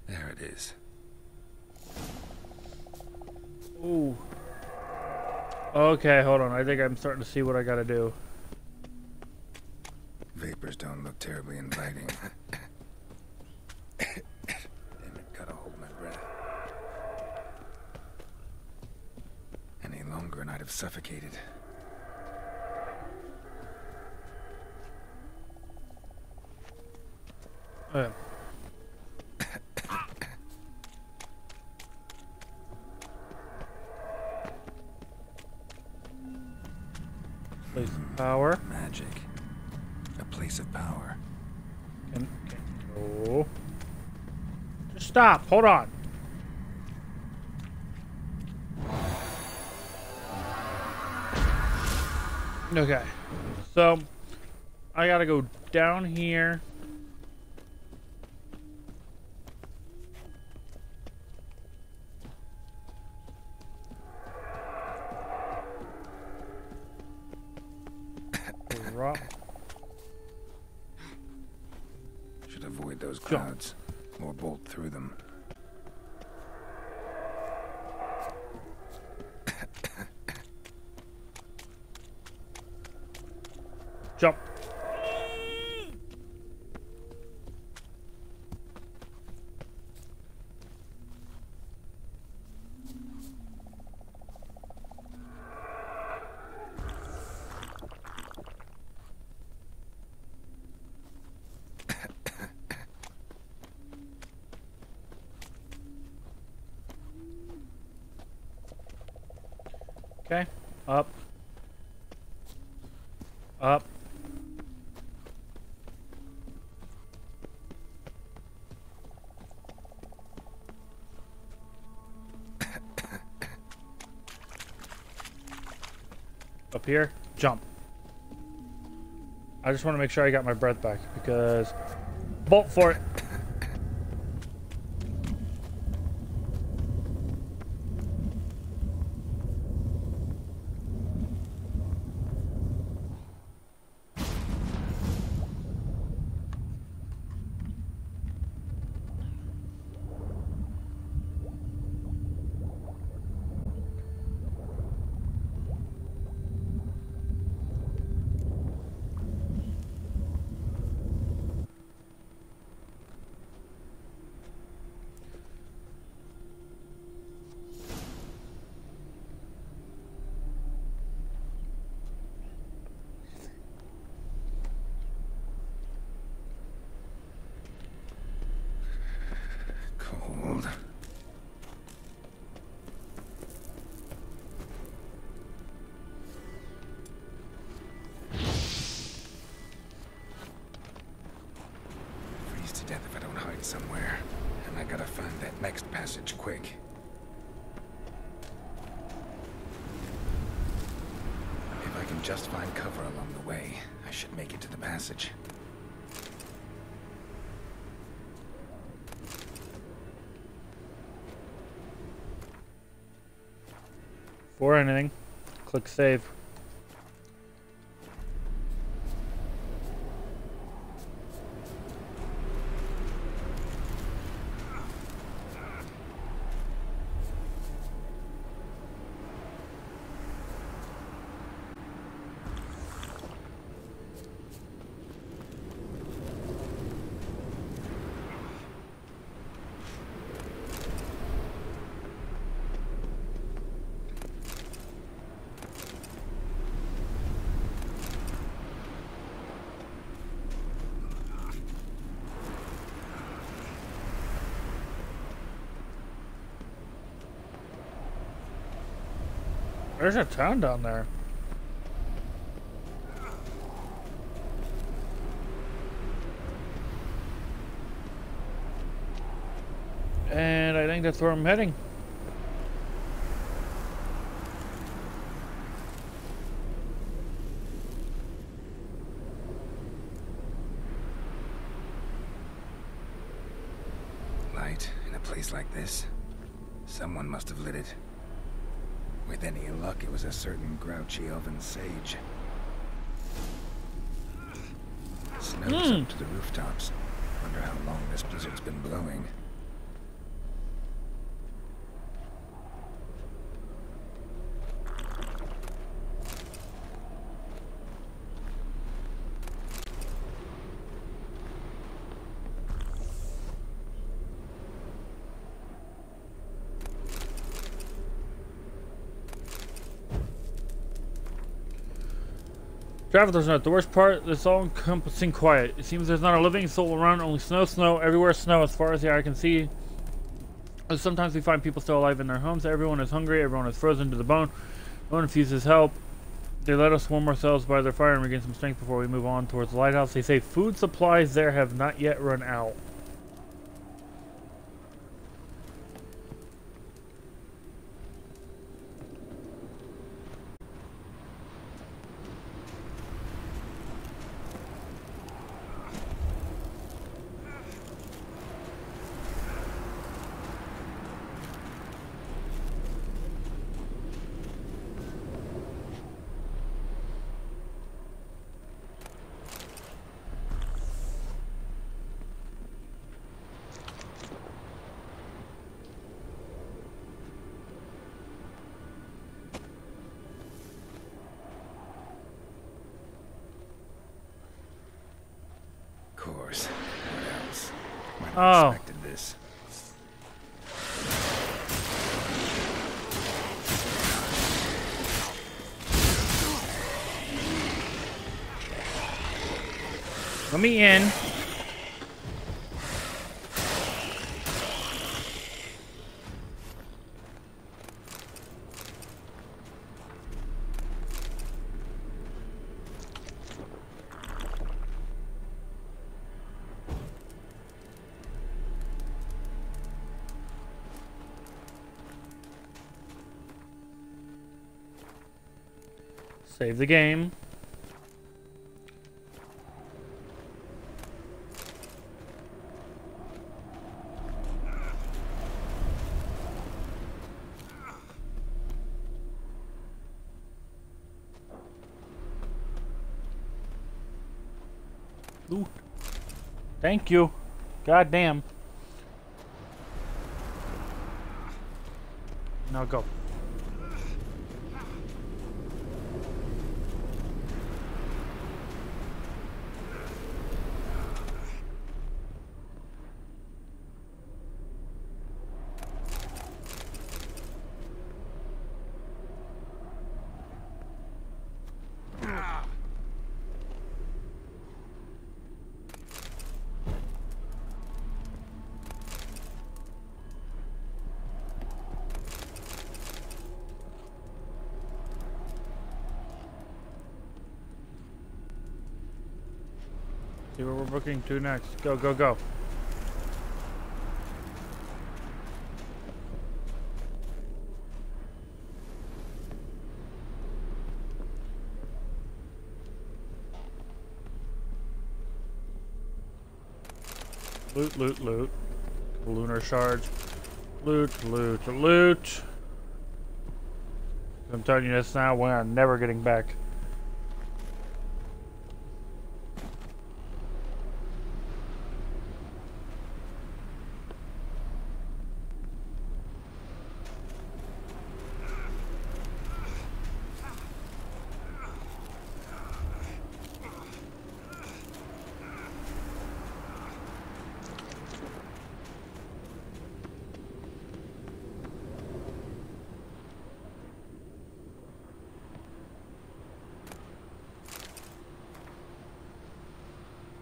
There it is. Ooh. Okay, hold on. I think I'm starting to see what I gotta do. Vapors don't look terribly inviting. Damn it, gotta hold my breath. Any longer and I'd have suffocated. Place of power. Magic. A place of power. Oh. Just stop. Hold on. Okay. So, I gotta go down here. Should avoid those clouds or bolt through them. Jump. Okay, up, up. Up here, jump. I just want to make sure I got my breath back because bolt for it. Cold. Freeze to death if I don't hide somewhere. And I gotta find that next passage quick. If I can just find cover along the way, I should make it to the passage. For anything, click save. There's a town down there. And I think that's where I'm heading. Light in a place like this. Someone must have lit it. With any luck, it was a certain grouchy elven sage. Snow's up to the rooftops. Wonder how long this blizzard's been blowing. Traveler's note. The worst part, it's all encompassing quiet. It seems there's not a living soul around, only snow, snow, everywhere snow as far as the eye can see. Sometimes we find people still alive in their homes. Everyone is hungry, everyone is frozen to the bone. No one refuses help. They let us warm ourselves by their fire and regain some strength before we move on towards the lighthouse. They say food supplies there have not yet run out. Of course. What else? Might have Oh. expected this. Let me in. Save the game. Ooh. Thank you. God damn. Now go. See where we're booking to next. Go, go, go. Loot, loot, loot. Lunar shards. Loot, loot, loot. I'm telling you this now, we're never getting back.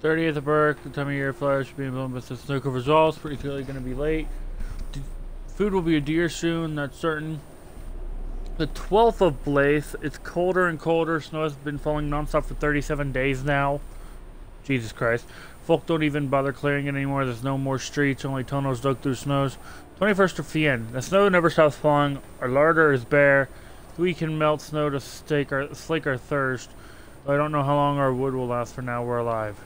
'30th of Burke, the time of year flowers should be blown, but the snow covers all. It's pretty clearly going to be late. Food will be a deer soon, that's certain. The 12th of Blaze, it's colder and colder. Snow has been falling nonstop for 37 days now. Jesus Christ. Folk don't even bother clearing it anymore. There's no more streets, only tunnels dug through snows. 21st of Fien, the snow never stops falling. Our larder is bare. We can melt snow to slake our thirst. I don't know how long our wood will last for now we're alive.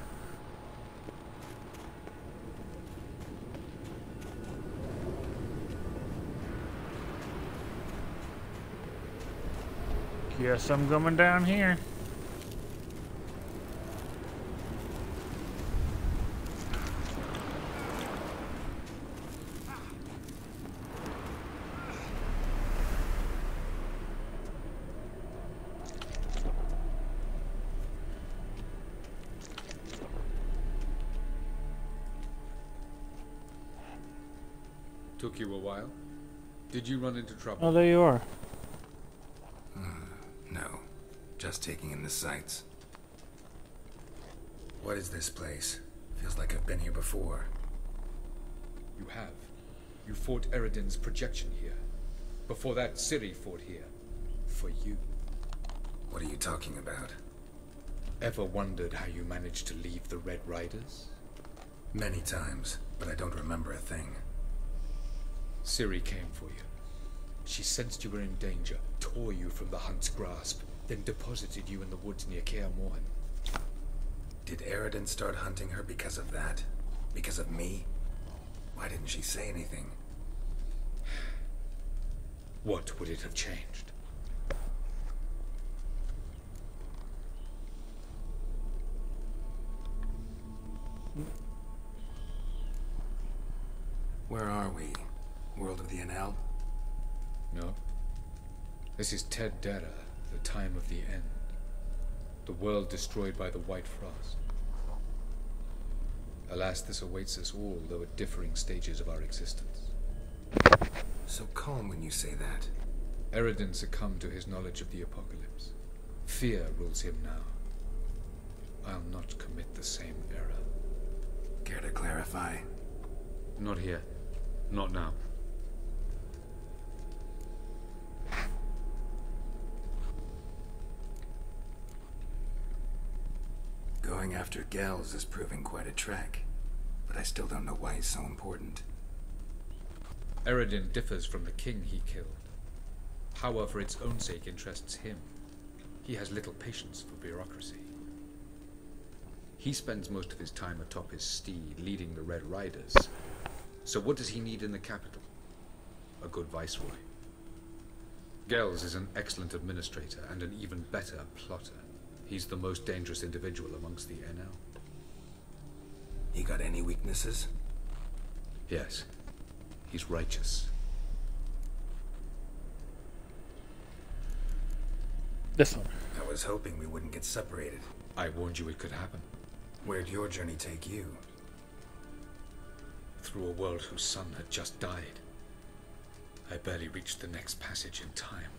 Guess I'm coming down here. Took you a while? Did you run into trouble? Oh, there you are. No, just taking in the sights. What is this place? Feels like I've been here before. You have. You fought Eridan's projection here. Before that, Ciri fought here. For you. What are you talking about? Ever wondered how you managed to leave the Red Riders? Many times, but I don't remember a thing. Ciri came for you. She sensed you were in danger, tore you from the Hunt's grasp, then deposited you in the woods near Kaer Morhen. Did Eridan start hunting her because of that? Because of me? Why didn't she say anything? What would it have changed? Where are we? World of the NL? No. This is Ted Dera, the time of the end. The world destroyed by the White Frost. Alas, this awaits us all, though at differing stages of our existence. So calm when you say that. Eridan succumbed to his knowledge of the apocalypse. Fear rules him now. I'll not commit the same error. Care to clarify? Not here. Not now. Going after Gels is proving quite a trek, but I still don't know why he's so important. Eridan differs from the king he killed. Power for its own sake interests him. He has little patience for bureaucracy. He spends most of his time atop his steed, leading the Red Riders. So what does he need in the capital? A good viceroy. Gels is an excellent administrator and an even better plotter. He's the most dangerous individual amongst the NL. He got any weaknesses? Yes. He's righteous. This one. I was hoping we wouldn't get separated. I warned you it could happen. Where'd your journey take you? Through a world whose son had just died. I barely reached the next passage in time.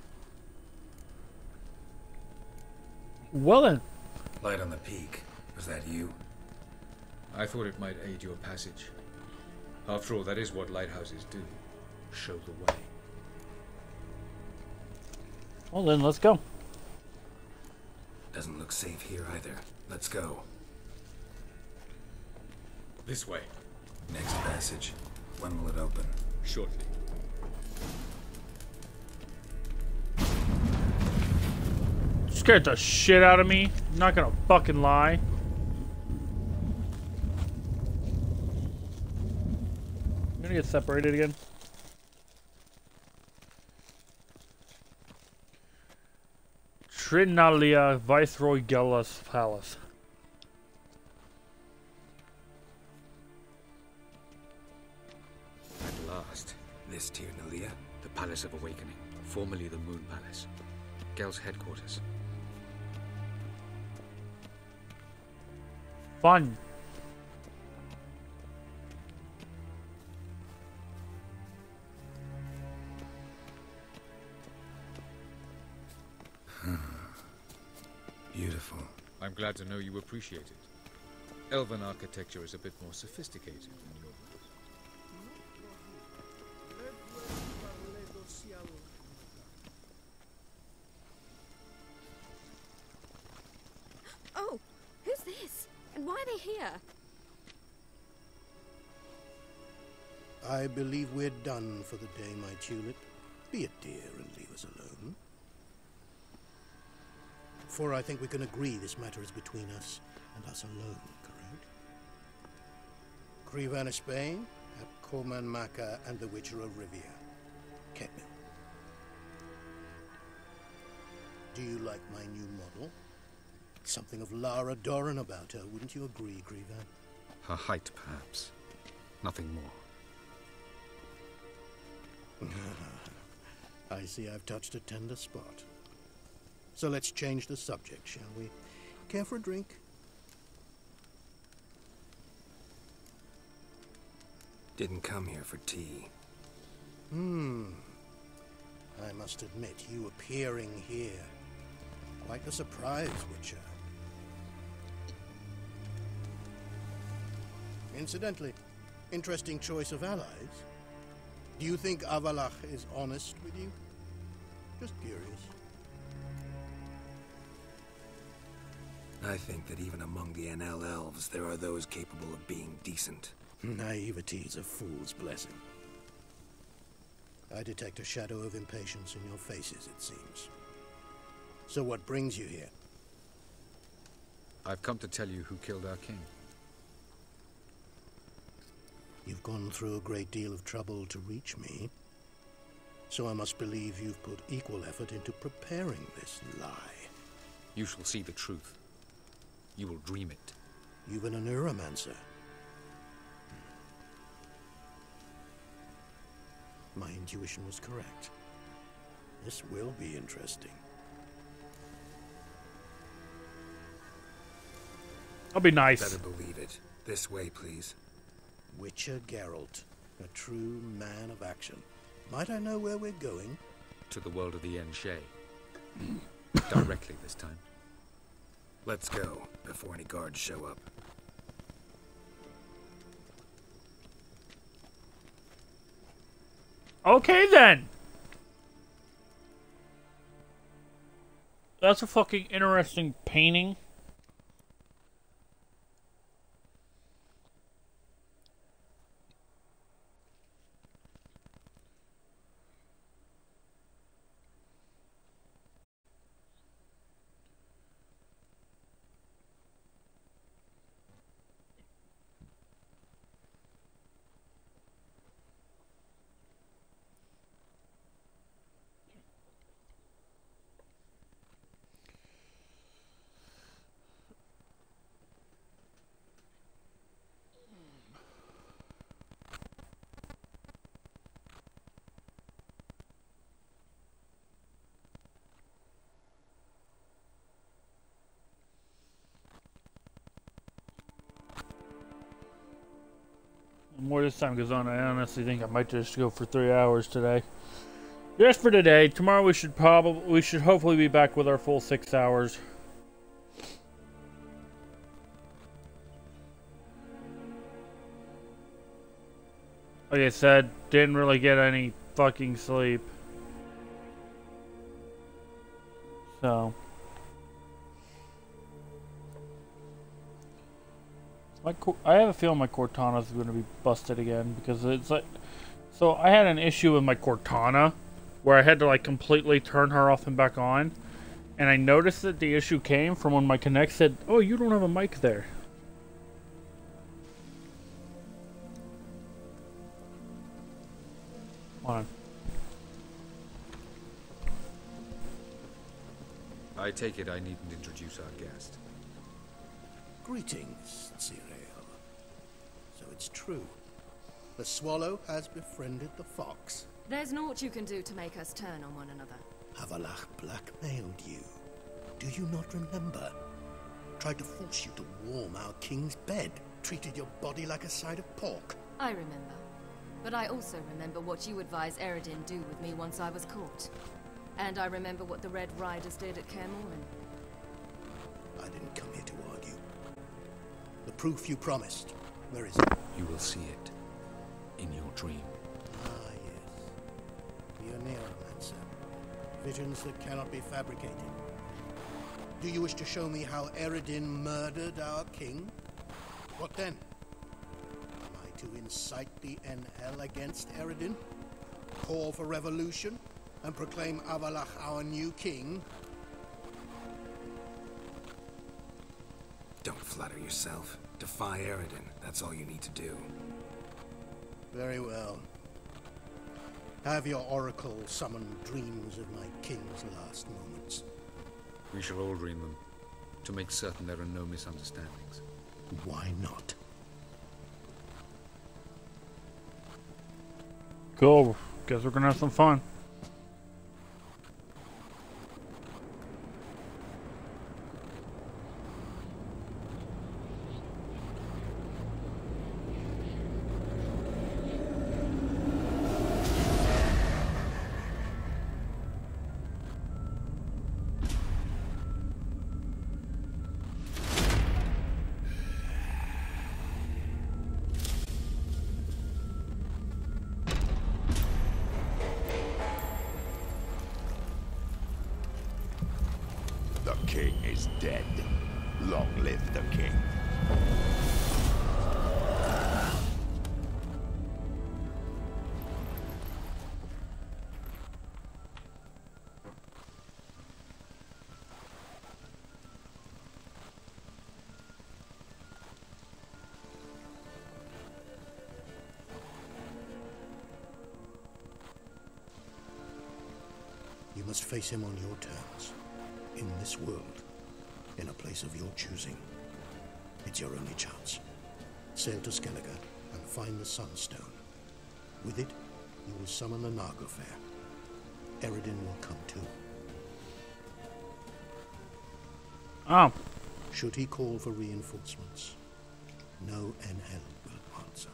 Well then. Light on the peak. Was that you? I thought it might aid your passage. After all, that is what lighthouses do. Show the way. Well then, let's go. Doesn't look safe here either. Let's go. This way. Next passage. When will it open? Shortly. Scared the shit out of me. I'm not gonna fucking lie. I'm gonna get separated again. Trinalia Viceroy Gellas Palace. At last. This Trinalia? The Palace of Awakening, formerly the Moon Palace. Gel's headquarters. Fun. Beautiful. I'm glad to know you appreciate it. Elven architecture is a bit more sophisticated than yours. Oh, who's this? And why are they here? I believe we're done for the day, my tulip. Be a dear and leave us alone. For I think we can agree this matter is between us and us alone, correct? Krivan of Spain, at Corman Maca and the Witcher of Rivia. Ketmil. Do you like my new model? Something of Lara Doran about her, wouldn't you agree, Griever? Her height, perhaps. Nothing more. I see I've touched a tender spot. So let's change the subject, shall we? Care for a drink? Didn't come here for tea. I must admit, you appearing here. Quite a surprise, Witcher. Incidentally, interesting choice of allies. Do you think Avalach is honest with you? Just curious. I think that even among the NL elves, there are those capable of being decent. Naivety is a fool's blessing. I detect a shadow of impatience in your faces, it seems. So what brings you here? I've come to tell you who killed our king. You've gone through a great deal of trouble to reach me. So I must believe you've put equal effort into preparing this lie. You shall see the truth. You will dream it. You've been a neuromancer. My intuition was correct. This will be interesting. I'll be nice. Better believe it. This way, please. Witcher Geralt, a true man of action. Might I know where we're going? To the world of the Enshe. Directly this time. Let's go, before any guards show up. Okay then. That's a fucking interesting painting. The more this time goes on, I honestly think I might just go for 3 hours today. Just for today. Tomorrow we should hopefully be back with our full 6 hours. Like I said, didn't really get any fucking sleep. So I have a feeling my Cortana is going to be busted again, because it's like, so I had an issue with my Cortana where I had to like completely turn her off and back on, and I noticed that the issue came from when my Kinect said, "Oh, you don't have a mic there." Hold on. I take it I needn't introduce our guest. Greetings, Ciri. So it's true. The swallow has befriended the fox. There's naught you can do to make us turn on one another. Avalach blackmailed you. Do you not remember? Tried to force you to warm our king's bed. Treated your body like a side of pork. I remember. But I also remember what you advised Eredin do with me once I was caught. And I remember what the Red Riders did at Kaer Morhen. I didn't come here to argue. The proof you promised. Where is it? You will see it. In your dream. Ah, yes. The Neuromancer. Visions that cannot be fabricated. Do you wish to show me how Eredin murdered our king? What then? Am I to incite the NL against Eredin? Call for revolution? And proclaim Avalach our new king? Don't flatter yourself. Defy Eredin. That's all you need to do. Very well. Have your oracle summon dreams of my king's last moments. We shall all read them, to make certain there are no misunderstandings. Why not? Cool. Guess we're gonna have some fun. The king is dead. Long live the king. You must face him on your terms. In this world, in a place of your choosing. It's your only chance. Sail to Skellige and find the Sunstone. With it, you will summon the Naga Fair. Eredin will come too. Oh. Should he call for reinforcements, no NL will answer.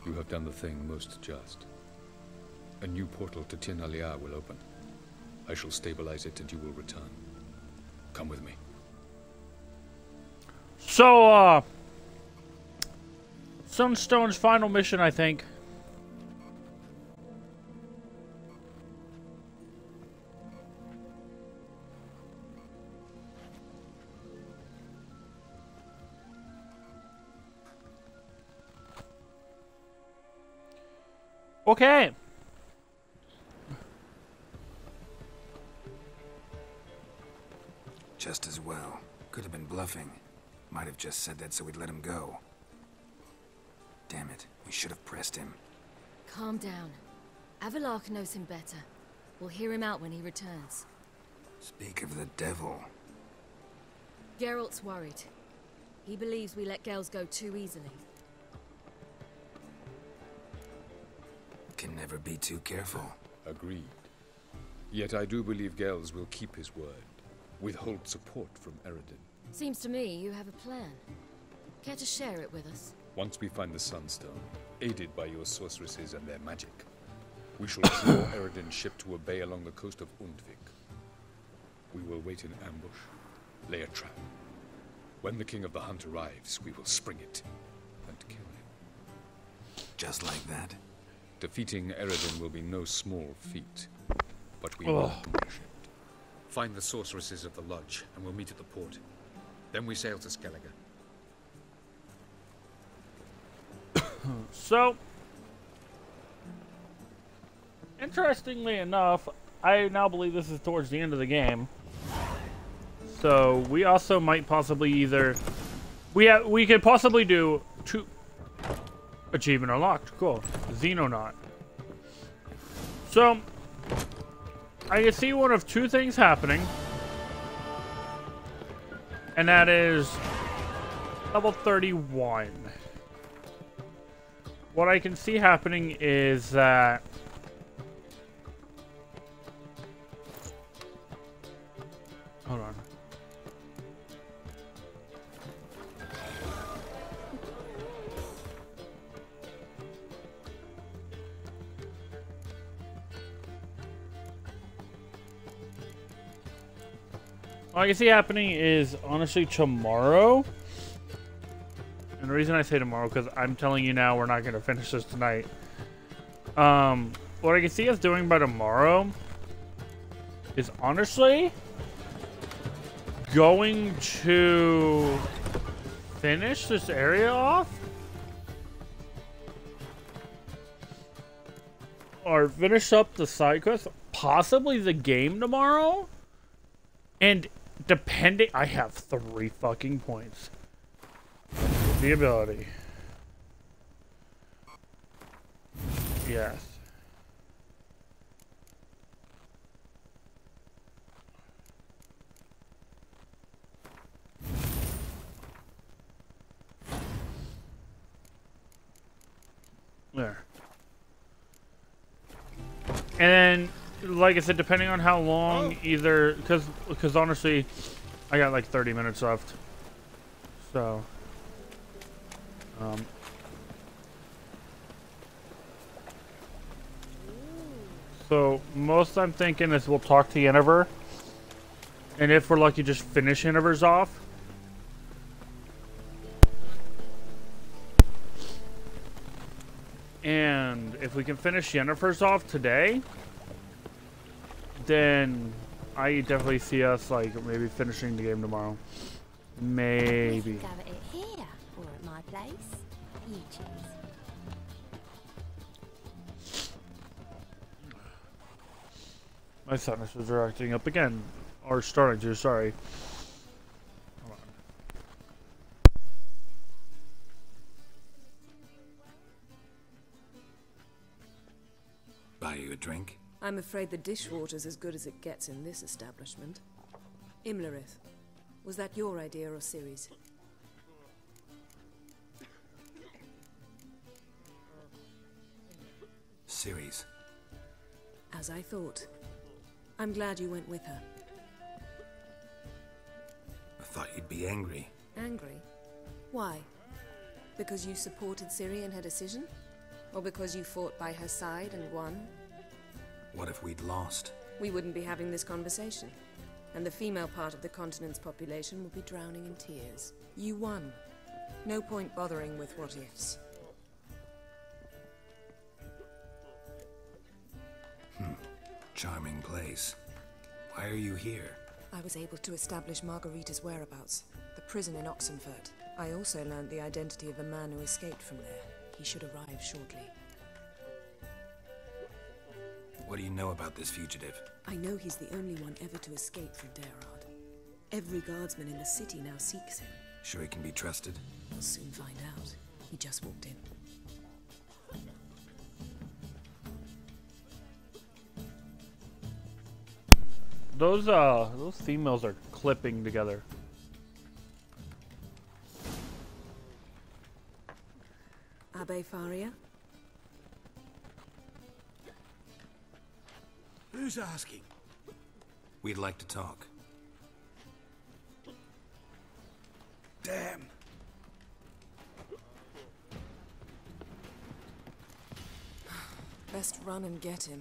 You have done the thing most just. A new portal to Tin Alia will open. I shall stabilize it and you will return. Come with me. So, Sunstone's final mission, I think. Okay. Just as well. Could have been bluffing. Might have just said that so we'd let him go. Damn it, we should have pressed him. Calm down. Avalark knows him better. We'll hear him out when he returns. Speak of the devil. Geralt's worried. He believes we let girls go too easily. Can never be too careful. Agreed. Yet I do believe Gels will keep his word. Withhold support from Eredin. Seems to me you have a plan. Care to share it with us? Once we find the Sunstone, aided by your sorceresses and their magic, we shall draw Eredin's ship to a bay along the coast of Undvik. We will wait in ambush, lay a trap. When the King of the Hunt arrives, we will spring it and kill him. Just like that? Defeating Eredin will be no small feat, but we will accomplish it. Find the sorceresses of the lodge, and we'll meet at the port. Then we sail to Skellige. So, interestingly enough, I now believe this is towards the end of the game. So we also might possibly either we could possibly do two achievement unlocked. Cool, Xenonaut. So I can see one of two things happening, and that is level 31. What I can see happening is that hold on. What I can see happening is honestly tomorrow. And the reason I say tomorrow, because I'm telling you now we're not going to finish this tonight. What I can see us doing by tomorrow is honestly going to finish this area off. Or finish up the side quest, possibly the game tomorrow. And depending, I have 3 fucking points. The ability. Yes. There. And like I said, depending on how long, either because honestly, I got like 30 minutes left. So, so most I'm thinking is we'll talk to Yennefer, and if we're lucky, just finish Yennefer's off. And if we can finish Yennefer's off today, then I definitely see us like maybe finishing the game tomorrow. Maybe. We can go at it here or at my place. You choose. My sinuses are acting up again, or starting to. Sorry. Hold on. Buy you a drink? I'm afraid the dishwater's as good as it gets in this establishment. Imlerith, was that your idea or Ciri's? Ciri's. As I thought. I'm glad you went with her. I thought you'd be angry. Angry? Why? Because you supported Ciri in her decision? Or because you fought by her side and won? What if we'd lost? We wouldn't be having this conversation. And the female part of the continent's population would be drowning in tears. You won. No point bothering with what ifs. Charming place. Why are you here? I was able to establish Margarita's whereabouts, the prison in Oxenfurt. I also learned the identity of a man who escaped from there. He should arrive shortly. What do you know about this fugitive? I know he's the only one ever to escape from Derard. Every guardsman in the city now seeks him. Sure he can be trusted? We'll soon find out. He just walked in. Those females are clipping together. Abbe Faria? Who's asking? We'd like to talk. Damn. Best run and get him.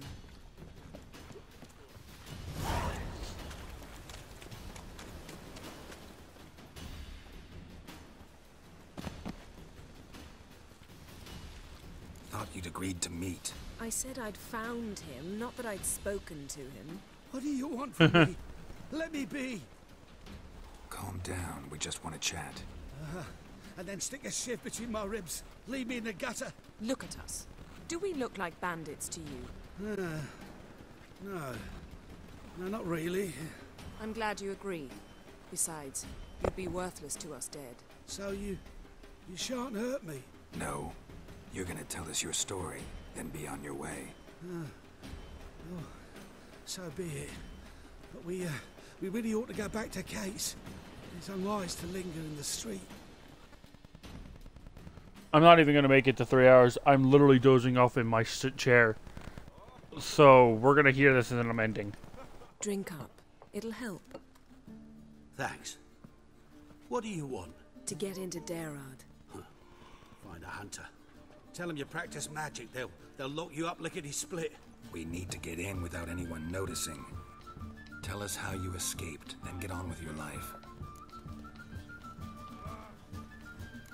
Thought you'd agreed to meet. I said I'd found him, not that I'd spoken to him. What do you want from me? Let me be. Calm down. We just want to chat. And then stick a sieve between my ribs. Leave me in the gutter. Look at us. Do we look like bandits to you? No. No, not really. I'm glad you agree. Besides, you'd be worthless to us dead. So you shan't hurt me? No. You're gonna tell us your story, then be on your way. Oh, so be it. But we really ought to go back to Kate's. It's unwise to linger in the street. I'm not even gonna make it to 3 hours. I'm literally dozing off in my chair. So we're gonna hear this and then I'm ending. Drink up. It'll help. Thanks. What do you want? To get into Derard. Find a hunter. Tell them you practice magic. They'll lock you up lickety-split. We need to get in without anyone noticing. Tell us how you escaped, then get on with your life.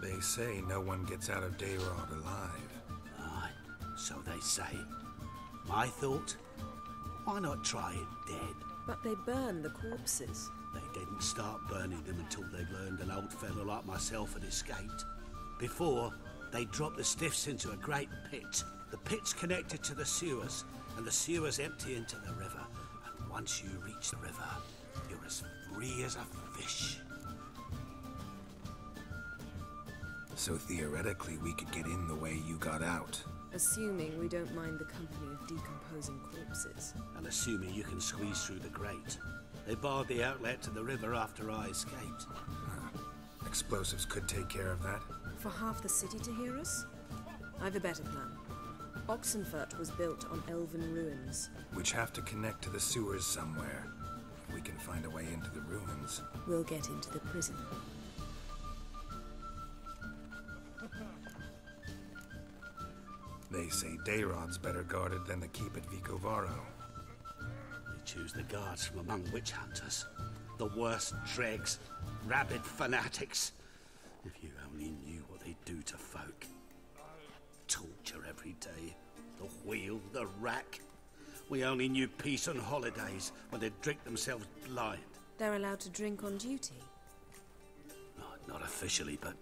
They say no one gets out of Derard alive. Aye, so they say. My thought? Why not try it dead? But they burn the corpses. They didn't start burning them until they'd learned an old fellow like myself had escaped. Before, they dropped the stiffs into a great pit. The pit's connected to the sewers, and the sewers empty into the river. And once you reach the river, you're as free as a fish. So theoretically, we could get in the way you got out. Assuming we don't mind the company of decomposing corpses. And assuming you can squeeze through the grate. They barred the outlet to the river after I escaped. Explosives could take care of that. For half the city to hear us? I've a better plan. Oxenfurt was built on elven ruins. Which have to connect to the sewers somewhere. If we can find a way into the ruins. We'll get into the prison. They say Dayrod's better guarded than the keep at Vicovaro. They choose the guards from among witch hunters. The worst dregs, rabid fanatics. If you only knew what they do to folk. Torture every day. The wheel, the rack. We only knew peace on holidays when they'd drink themselves blind. They're allowed to drink on duty? No, not officially, but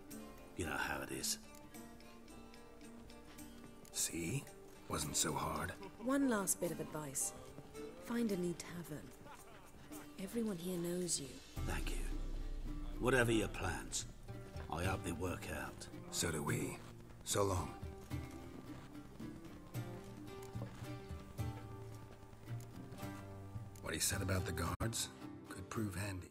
you know how it is. See? Wasn't so hard. One last bit of advice. Find a new tavern. Everyone here knows you. Thank you. Whatever your plans, I hope they work out. So do we. So long. What he said about the guards could prove handy.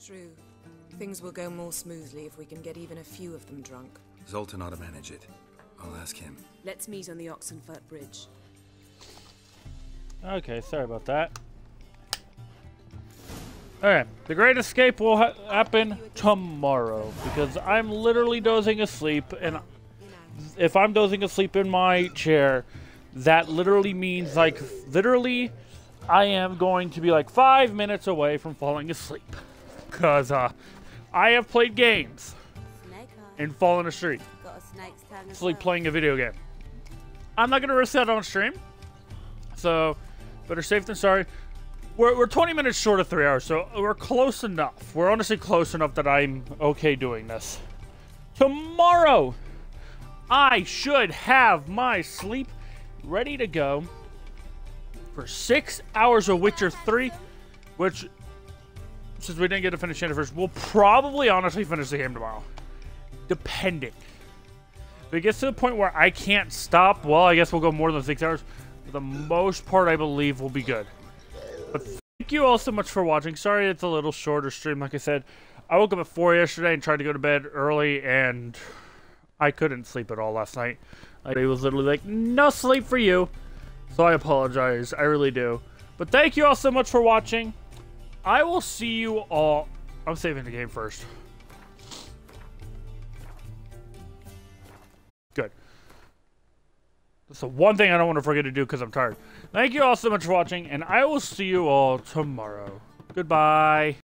True. Things will go more smoothly if we can get even a few of them drunk. Zoltan ought to manage it. I'll ask him. Let's meet on the Oxenfurt Bridge. Okay, sorry about that. Alright, the Great Escape will happen tomorrow because I'm literally dozing asleep, and if I'm dozing asleep in my chair, that literally means, like, literally, I am going to be like 5 minutes away from falling asleep. Because I have played games and fallen asleep. Sleep playing a video game. I'm not going to risk that on stream. So, better safe than sorry. We're 20 minutes short of 3 hours, so we're close enough. We're honestly close enough that I'm okay doing this. Tomorrow, I should have my sleep ready to go for 6 hours of Witcher 3, which, since we didn't get to finish it first, we'll probably honestly finish the game tomorrow. Depending. If it gets to the point where I can't stop, well, I guess we'll go more than 6 hours. For the most part, I believe we'll be good. But thank you all so much for watching. Sorry it's a little shorter stream, like I said. I woke up at 4 yesterday and tried to go to bed early, and I couldn't sleep at all last night. It was literally like, no sleep for you. So I apologize. I really do. But thank you all so much for watching. I will see you all. I'm saving the game first. Good. That's the one thing I don't want to forget to do because I'm tired. Thank you all so much for watching, and I will see you all tomorrow. Goodbye.